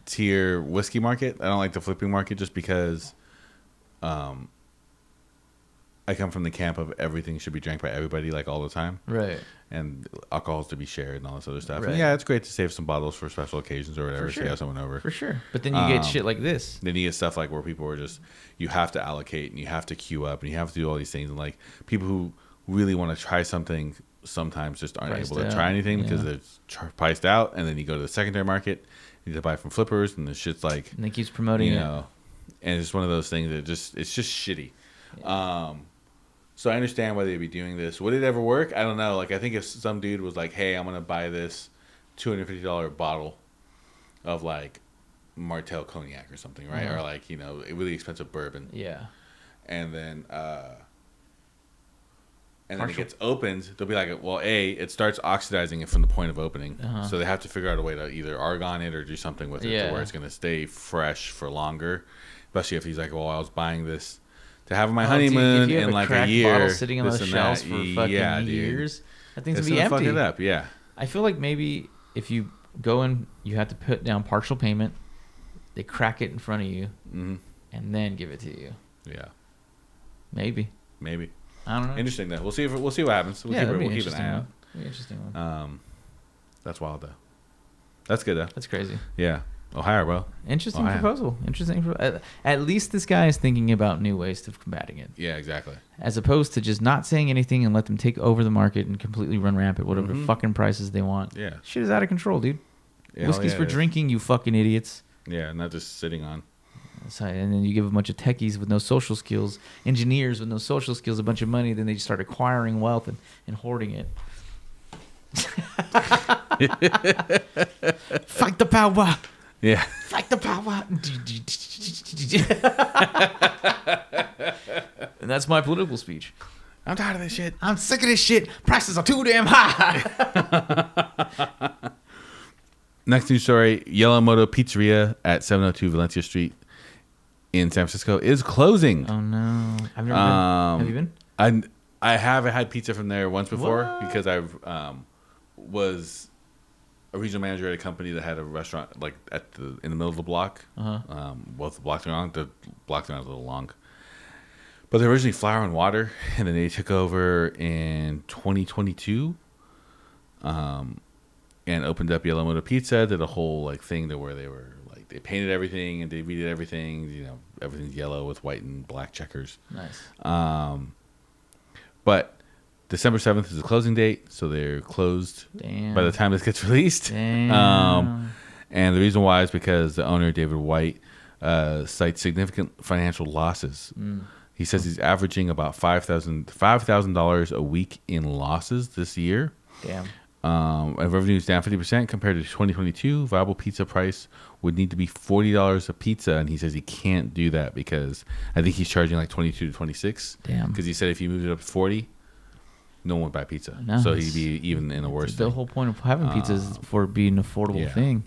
tier whiskey market. I don't like the flipping market just because I come from the camp of everything should be drank by everybody all the time. Right. And alcohol is to be shared and all this other stuff. Right. And yeah, it's great to save some bottles for special occasions or whatever. For sure. So you have someone over. For sure. But then you get shit like this. Then you get stuff where people are just, you have to allocate and you have to queue up and you have to do all these things. And people who really want to try something sometimes just aren't Priced able to out, try anything because yeah. it's priced out. And then you go to the secondary market, you need to buy from flippers, and the shit's And it keeps promoting it. and it's one of those things that it's just shitty. Yeah. So I understand why they'd be doing this. Would it ever work? I don't know. I think if some dude was like, hey, I'm going to buy this $250 bottle of Martell cognac or something, right? Or a really expensive bourbon. Yeah. And then it gets opened, they'll be like, well, it starts oxidizing it from the point of opening. So they have to figure out a way to either argon it or do something with it to where it's going to stay fresh for longer. Especially if he's like, well, I was buying this to have my honeymoon in a year. Bottle sitting on those shelves for fucking years. That thing's gonna be empty. Fuck it up, yeah. I feel like maybe if you go in, you have to put down partial payment. They crack it in front of you, and then give it to you. Yeah, maybe. I don't know. Interesting though. We'll see what happens. We'll keep an eye out. Interesting one. That's wild though. That's good though. That's crazy. Yeah. Ohio, bro. Interesting proposal. At least this guy is thinking about new ways of combating it. Yeah, exactly. As opposed to just not saying anything and let them take over the market and completely run rampant, whatever fucking prices they want. Yeah. Shit is out of control, dude. Yeah, Whiskey's for drinking, you fucking idiots. Yeah, not just sitting on. And then you give a bunch of techies with no social skills, engineers with no social skills, a bunch of money, then they just start acquiring wealth and hoarding it. Fight the power. Yeah. Fight the power. And that's my political speech. I'm tired of this shit. I'm sick of this shit. Prices are too damn high. Next news story: Yellow Moto Pizzeria at 702 Valencia Street in San Francisco is closing. Oh no! I've never been. Have you been? I have had pizza from there once before because I was a regional manager at a company that had a restaurant like in the middle of the block. Both the blocks are long. The blocks are a little long. But they're originally Flour and Water, and then they took over in 2022, and opened up Yellow Moto Pizza. Did a whole like thing to where they were like they painted everything and they redid everything. You know, everything's yellow with white and black checkers. Nice. But December 7th is the closing date, so they're closed by the time this gets released. Damn. And the reason why is because the owner David White cites significant financial losses. He says he's averaging about $5,000 a week in losses this year. Damn. And revenue is down 50% compared to 2022. Viable pizza price would need to be $40 a pizza, and he says he can't do that because I think he's charging like 22 to 26. Damn. Because he said if you moved it up to 40, no one would buy pizza. No, So he'd be even in a worse The whole point of having pizza is for it being an affordable thing.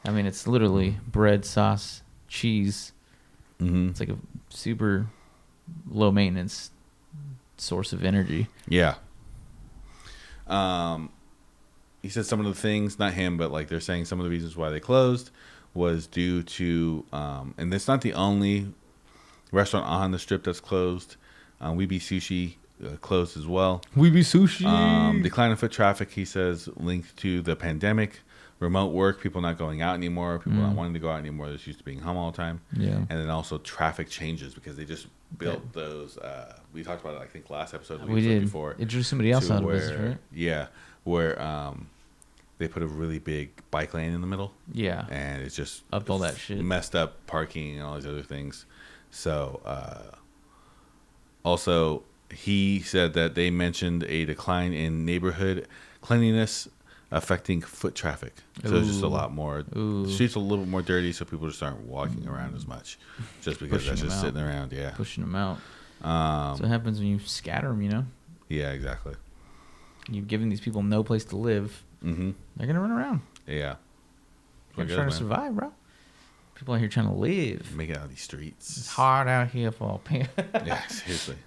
I mean, it's literally bread, sauce, cheese. Mm-hmm. It's like a super low maintenance source of energy. Yeah. He said some of the things, not him, but like they're saying some of the reasons why they closed was due to, and it's not the only restaurant on the strip that's closed. Weeby Sushi closed as well. Weeby Sushi. Decline in foot traffic, he says, linked to the pandemic, remote work, people not going out anymore, people not wanting to go out anymore. They're used to being home all the time. Yeah. And then also traffic changes because they just built those. We talked about it, I think, last episode. We did. Before. It drew somebody else out of business, right? Yeah, where they put a really big bike lane in the middle. Yeah. And it's just up all that shit. Messed up parking and all these other things. So, also, he said that they mentioned a decline in neighborhood cleanliness affecting foot traffic. So it's just a lot more. The streets are a little bit more dirty, so people just aren't walking around as much, just because Pushing that's just them out. sitting around. Yeah, Pushing them out. That's what happens when you scatter them. You know. Yeah, exactly. You've given these people no place to live. Mm-hmm. They're gonna run around. Yeah, They're trying to survive, bro. People out here trying to live. Make it out of these streets. It's hard out here for people. Yeah, seriously.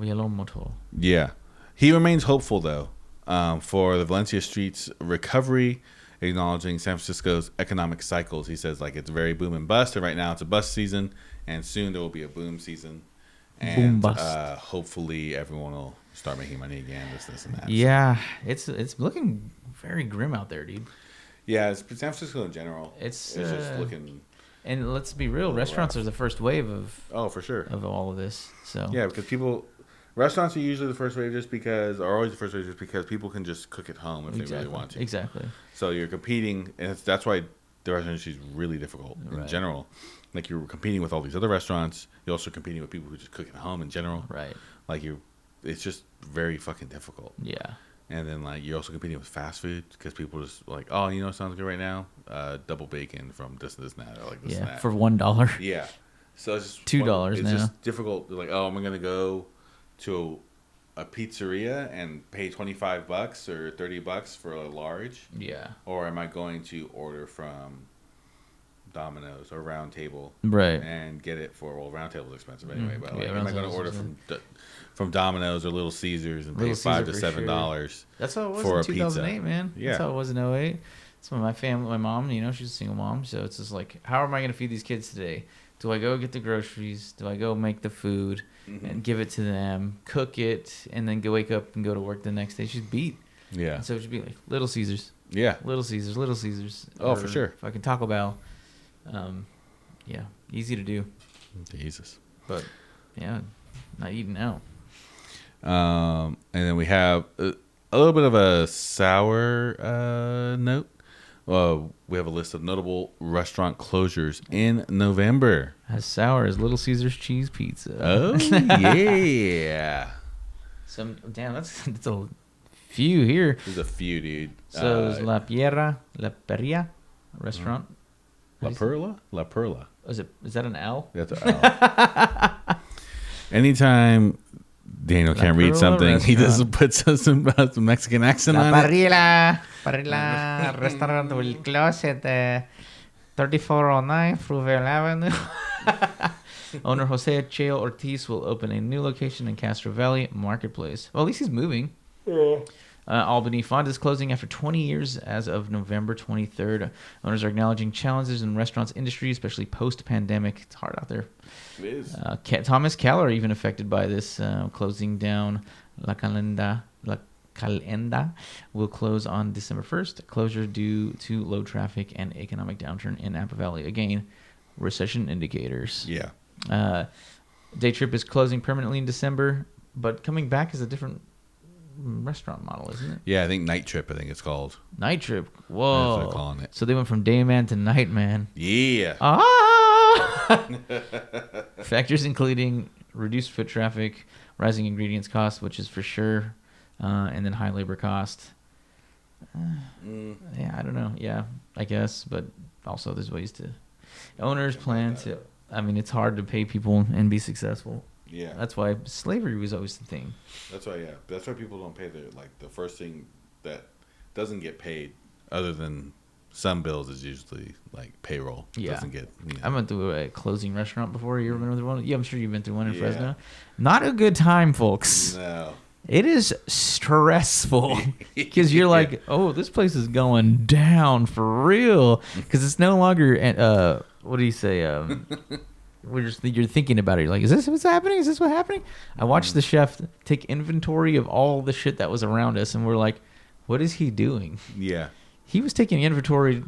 Yellow Moto. Yeah. He remains hopeful, though, for the Valencia streets recovery, acknowledging San Francisco's economic cycles. He says, like, it's very boom and bust, and right now it's a bust season, and soon there will be a boom season. And Boom bust. hopefully everyone will start making money again, this, and that. Yeah, it's looking very grim out there, dude. Yeah, it's San Francisco in general. It's just looking... And let's be real, restaurants are the first wave of... Oh, for sure. Of all of this, so... Yeah, because people... Restaurants are usually the first wave are always the first wave just because people can just cook at home if they really want to. Exactly. So you're competing, and that's why the restaurant industry is really difficult in general. Like, you're competing with all these other restaurants. You're also competing with people who just cook at home in general. Right. Like, it's just very fucking difficult. Yeah. And then, like, you're also competing with fast food because people just like, oh, you know what sounds good right now? Double bacon from this and this and that. Or like this and that. For $1. Yeah. So it's just $2 now. It's just difficult. Like, oh, am I going to go to a pizzeria and pay $25 or $30 for a large? Yeah. Or am I going to order from Domino's or Round Table, right, and get it for Round Table's expensive anyway. But like, yeah, am I going to order from Domino's or Little Caesars and pay $5 to $7? That's how it was for in 2008, pizza. Man. Yeah, that's how it was in 08. So my family, my mom, you know, she's a single mom, so it's just like, how am I going to feed these kids today? Do I go get the groceries? Do I go make the food and give it to them, cook it, and then go wake up and go to work the next day? She's beat. Yeah. And so she'd be like, Little Caesars. Yeah. Little Caesars. Oh, for sure. Fucking Taco Bell. Yeah, easy to do. Jesus. But, yeah, not eating out. And then we have a little bit of a sour note. We have a list of notable restaurant closures in November. As sour as Little Caesars cheese pizza. Oh, yeah. Damn, that's a few here. There's a few, dude. So there's La Perilla restaurant. La Perla. Is that an L? That's an L. Anytime Daniel can't read Perla something, he restaurant. just puts some Mexican accent La on it. Parrilla restaurant will close at 3409 Fruitvale Avenue. Owner Jose Cheo Ortiz will open a new location in Castro Valley Marketplace. Well, at least he's moving. Albany Fond is closing after 20 years as of November 23rd. Owners are acknowledging challenges in the restaurants industry, especially post-pandemic. It's hard out there. It is. Thomas Keller even affected by this, closing down La Calenda will close on December 1st. Closure due to low traffic and economic downturn in Napa Valley. Again, recession indicators. Yeah. Day Trip is closing permanently in December, but coming back is a different restaurant model, isn't it? Yeah, I think Night Trip, I think it's called. Night Trip. That's Whoa. what they're calling it. So they went from day man to night man. Yeah. Factors including reduced foot traffic, rising ingredients cost, which is for sure, and then high labor cost. Yeah, I don't know. Yeah, I guess, but also there's ways to. Owners plan to. I mean, it's hard to pay people and be successful. Yeah. That's why slavery was always the thing. That's why, yeah. That's why people don't pay their, like, the first thing that doesn't get paid, other than some bills, is usually, like, payroll. Yeah. Doesn't get, I went through a closing restaurant before. You ever been through one? Yeah, I'm sure you've been through one in Yeah. Fresno. Not a good time, folks. No. It is stressful because you're like, oh, this place is going down for real. Because it's no longer, what do you say? You're thinking about it. You're like, is this what's happening? Is this what's happening? I watched the chef take inventory of all the shit that was around us, and we're like, what is he doing? Yeah. He was taking inventory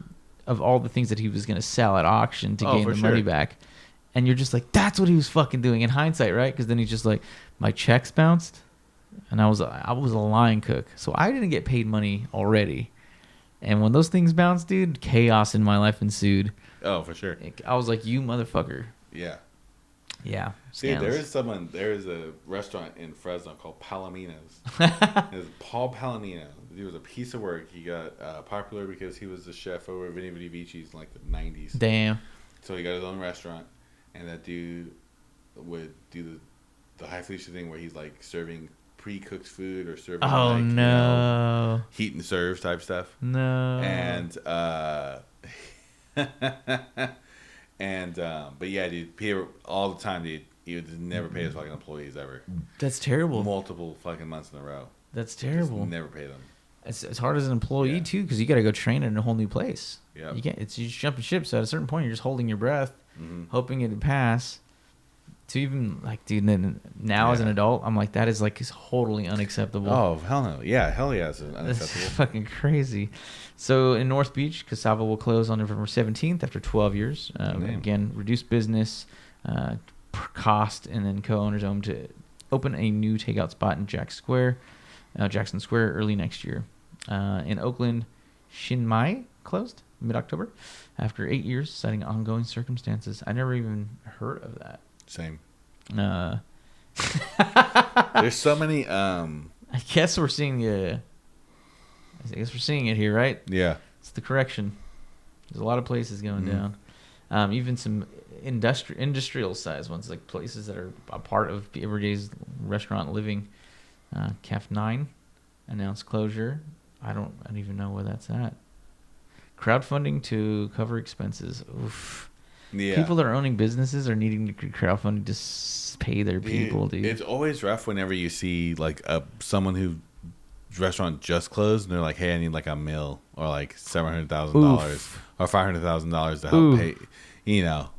of all the things that he was going to sell at auction to gain for the money sure. back. And you're just like, that's what he was fucking doing in hindsight, right? Because then he's just like, my checks bounced, and I was a line cook, so I didn't get paid money already. And when those things bounced, dude, chaos in my life ensued. Oh, for sure. I was like, you motherfucker. Yeah. Yeah. Dude, there is a restaurant in Fresno called Palomino's. It's Paul Palomino. He was a piece of work. He got popular because he was the chef over at Vinny Vici's in like the 90s. Damn. So he got his own restaurant, and that dude would do the High Felicia thing where he's like serving pre-cooked food or serving Oh, like, no. heat and serve type stuff. No. And but yeah, dude, Peter all the time, dude. He would never pay his fucking employees ever. That's terrible. Multiple fucking months in a row. That's Just terrible. never pay them. It's hard as an employee Yeah. too, because you got to go train in a whole new place. Yep. You can't. You're just jumping ship. So at a certain point, you're just holding your breath, hoping it'd pass. To even like, dude, now as an adult, I'm like, that is like totally unacceptable. Oh hell no! Yeah, hell yeah, it's That's unacceptable. fucking crazy. So in North Beach, Cassava will close on November 17th after 12 years. Again, reduced business cost, and then co-owners own to open a new takeout spot in Jackson Square early next year. In Oakland, Shinmai closed mid-October after 8 years, citing ongoing circumstances. I never even heard of that. Same. There's There's so many. I guess we're seeing I guess we're seeing it here, right? Yeah. It's the correction. There's a lot of places going down. Even some industrial size ones, like places that are a part of everyday's restaurant living. Caf 9 announced closure. I don't even know where that's at. Crowdfunding to cover expenses. Oof. Yeah. People that are owning businesses are needing to crowdfund to pay their people, dude. It's always rough whenever you see like someone whose restaurant just closed and they're like, "Hey, I need like $1 million or like $700,000 or $500,000 to help pay,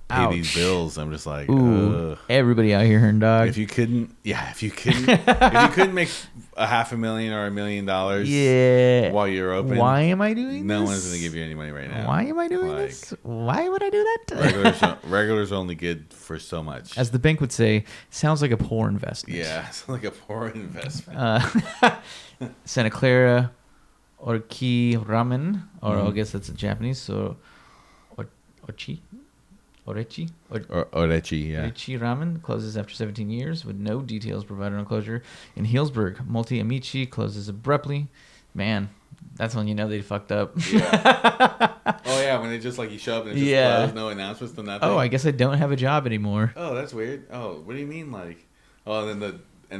pay these bills." I'm just like, Ooh, ugh. everybody out here hearing dog. If you couldn't make $500,000 or $1 million, Yeah. while you're open, Why am I doing no this? one's gonna give you any money right now. Why am I doing Like, this? Why would I do that? regulars only good for so much. As the bank would say, sounds like a poor investment. Yeah, it's like a poor investment. Santa Clara Orki Ramen, or I guess that's in Japanese, so Ochi Orechi. Orechi, yeah. Orechi Ramen closes after 17 years with no details provided on closure. In Healdsburg, Multi Amici closes abruptly. Man, that's when you know they fucked up. Yeah. Oh yeah, when they just like you show up and it's just closed, no announcements, no nothing. Oh, I guess I don't have a job anymore. Oh, that's weird. Oh, what do you mean, like? Oh, and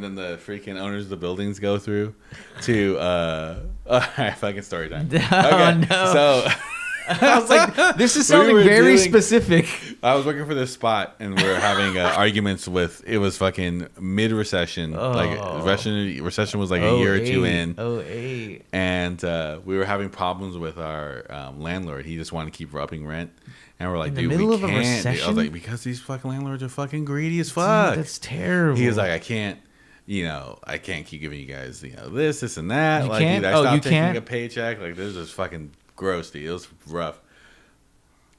then the freaking owners of the buildings go through to fucking story time. Okay, Oh no! So I was like, this is sounding very specific. I was working for this spot, and we were having arguments with. It was fucking mid recession. Like recession was like a year or two in. And we were having problems with our landlord. He just wanted to keep upping rent. And we're like, dude, we can't. I was like, because these fucking landlords are fucking greedy as fuck. Dude, that's terrible. He was like, I can't keep giving you guys, this and that. You like, can't? Dude, I stopped taking can't? a paycheck. Like, this is just fucking gross, dude. It was rough.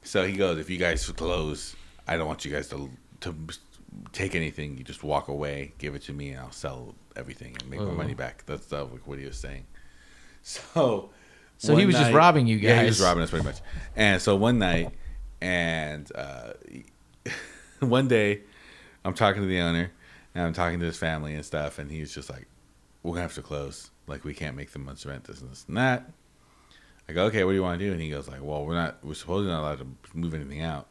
So he goes, if you guys close, I don't want you guys to take anything. You just walk away, give it to me, and I'll sell everything and make my money back. That's like what he was saying. So he was just robbing you guys. Yeah, he was robbing us pretty much. And so one night, and one day, I'm talking to the owner, and I'm talking to his family and stuff, and he's just like, we're going to have to close. Like, we can't make the month's rent, this and this and that. I go, okay, what do you want to do? And he goes like, well, we're supposedly not allowed to move anything out,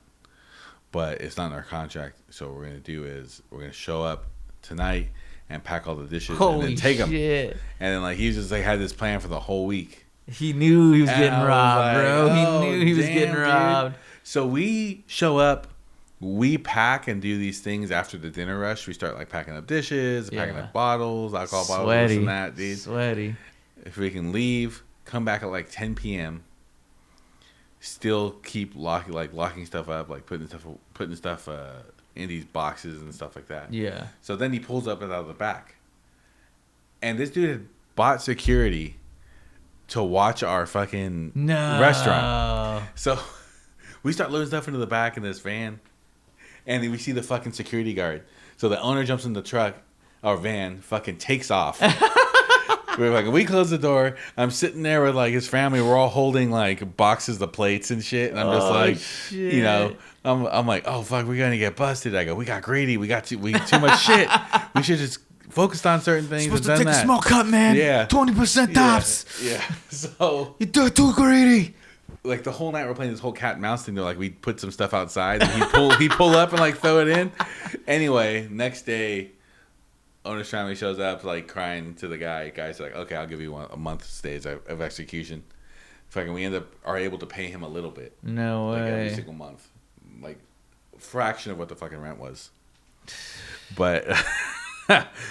but it's not in our contract. So what we're going to do is we're going to show up tonight and pack all the dishes and then take them. And then like, he just like had this plan for the whole week. He knew he was getting robbed, like, bro. He knew he was getting robbed. So we show up, we pack and do these things after the dinner rush. We start like packing up dishes, packing up bottles, alcohol bottles, this and that, dude. Sweaty. If we can leave, come back at like 10 p.m. Still keep locking stuff up, like putting stuff in these boxes and stuff like that. Yeah. So then he pulls up and out of the back, and this dude had bought security to watch our fucking restaurant. So we start loading stuff into the back in this van, and then we see the fucking security guard. So the owner jumps in the truck, our van, fucking takes off. We're like, we close the door. I'm sitting there with like his family. We're all holding like boxes of plates and shit. And I'm just like, shit. I'm like, oh fuck, we're gonna get busted. I go, we got greedy. We too much shit. We should just focused on certain things. Supposed to take a small cut, man. Yeah, 20% tops. Yeah. So You're too greedy. Like the whole night we're playing this whole cat and mouse thing. They're like, we put some stuff outside, and he pull up and like throw it in. Anyway, next day, owner's family shows up like crying to the guy. Guy's like, okay, I'll give you a month's days of execution. Fucking, we are able to pay him a little bit. No way. Like every single month, like a fraction of what the fucking rent was. But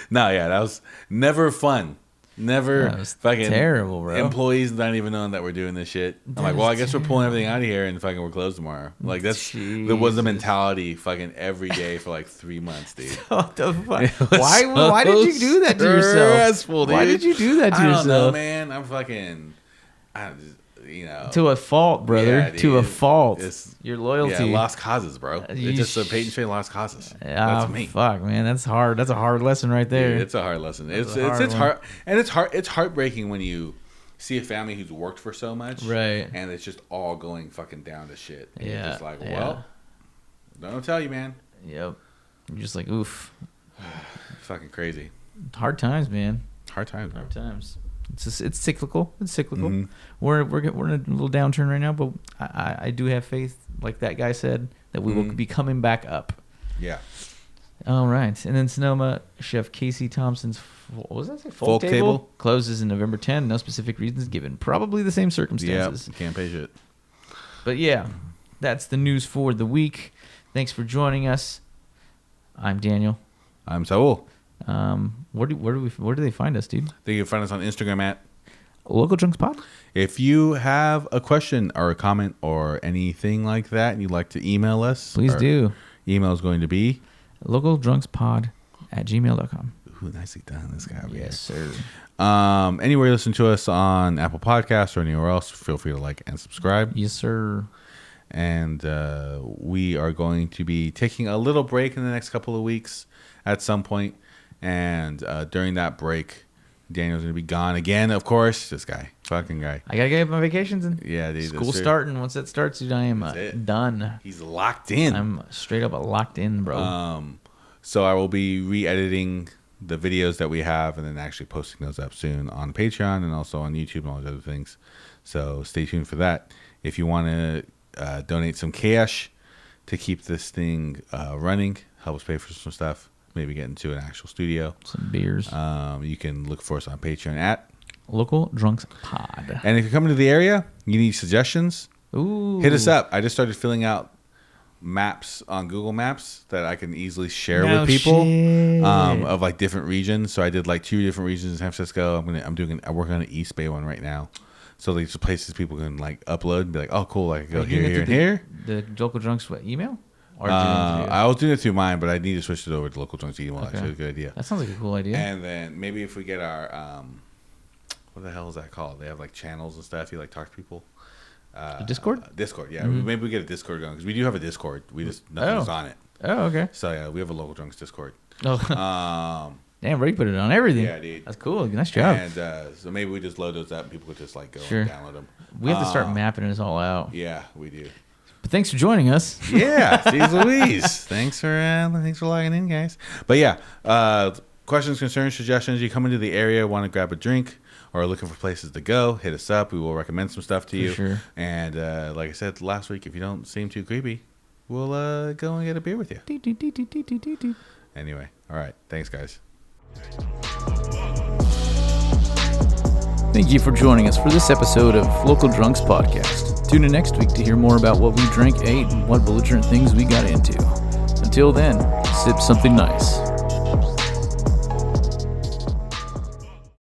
no, yeah, that was never fun. Never fucking terrible, bro. Employees not even knowing that we're doing this shit. I'm like, well, I guess we're pulling everything out of here and fucking we're closed tomorrow. Like there was the mentality fucking every day for like 3 months, dude. What the fuck? Why did you do that to yourself? Dude. Why did you do that to yourself? I don't know, man. I'm fucking, to a fault, brother. Yeah, to a fault. It's your loyalty. Yeah, lost causes, bro. It's just a Peyton Shea lost causes. That's me. Fuck, man. That's hard. That's a hard lesson right there. Dude, it's a hard lesson. It's hard, and it's heartbreaking when you see a family who's worked for so much, right? And it's just all going fucking down to shit. And yeah. You're just like, well, don't tell you, man. Yep. You're just like, oof. Fucking crazy. Hard times, man. Hard times, bro. Hard times. It's cyclical. It's cyclical. Mm-hmm. We're in a little downturn right now, but I do have faith, like that guy said, that we will be coming back up. Yeah. All right, and then Sonoma chef Casey Thompson's folk table closes in November 10. No specific reasons given. Probably the same circumstances. Yeah, can't pay shit. But yeah, that's the news for the week. Thanks for joining us. I'm Daniel. I'm Saul. Where do they find us, dude? They can find us on Instagram at Local Drunks Pod. If you have a question or a comment or anything like that, and you'd like to email us, please do. Email is going to be localdrunkspod@gmail.com. Ooh, nicely done, this guy. Yes, sir. Anywhere you listen to us on Apple Podcasts or anywhere else, feel free to like and subscribe. Yes, sir. And we are going to be taking a little break in the next couple of weeks at some point. And during that break, Daniel's going to be gone again, of course. This guy. fucking guy. I gotta get my vacations in. Yeah, dude. School starting. Once that starts, dude, I am it. done. He's locked in. I'm straight up locked in, bro. So I will be re-editing the videos that we have and then actually posting those up soon on Patreon and also on YouTube and all those other things. So stay tuned for that. If you want to donate some cash to keep this thing running, help us pay for some stuff, maybe get into an actual studio. Some beers. You can look for us on Patreon at Local Drunks Pod. And if you're coming to the area, you need suggestions, hit us up. I just started filling out maps on Google Maps that I can easily share with people of like different regions. So I did like 2 different regions in San Francisco. I'm working on an East Bay one right now. So these places people can like upload and be like, oh cool, I can go here, and here. The Local Drunks email? Or I was doing it through mine, but I need to switch it over to Local Drunks email. Okay. Actually, a good idea. That sounds like a cool idea. And then maybe if we get our what the hell is that called? They have like channels and stuff. You like talk to people. Discord? Discord, yeah. Mm-hmm. Maybe we get a Discord going because we do have a Discord. We just nothing's on it. Oh, okay. So yeah, we have a Local Drunks Discord. Oh. Damn, bro, you put it on everything. Yeah, dude. That's cool. Nice job. And so maybe we just load those up and people could just like go and download them. We have to start mapping this all out. Yeah, we do. But thanks for joining us. Yeah, Steve Louise. Thanks for logging in, guys. But yeah, questions, concerns, suggestions. You come into the area, want to grab a drink, or looking for places to go, hit us up. We will recommend some stuff to you. Sure. And like I said last week, if you don't seem too creepy, we'll go and get a beer with you. Anyway, all right. Thanks, guys. Thank you for joining us for this episode of Local Drunks Podcast. Tune in next week to hear more about what we drank, ate, and what belligerent things we got into. Until then, sip something nice.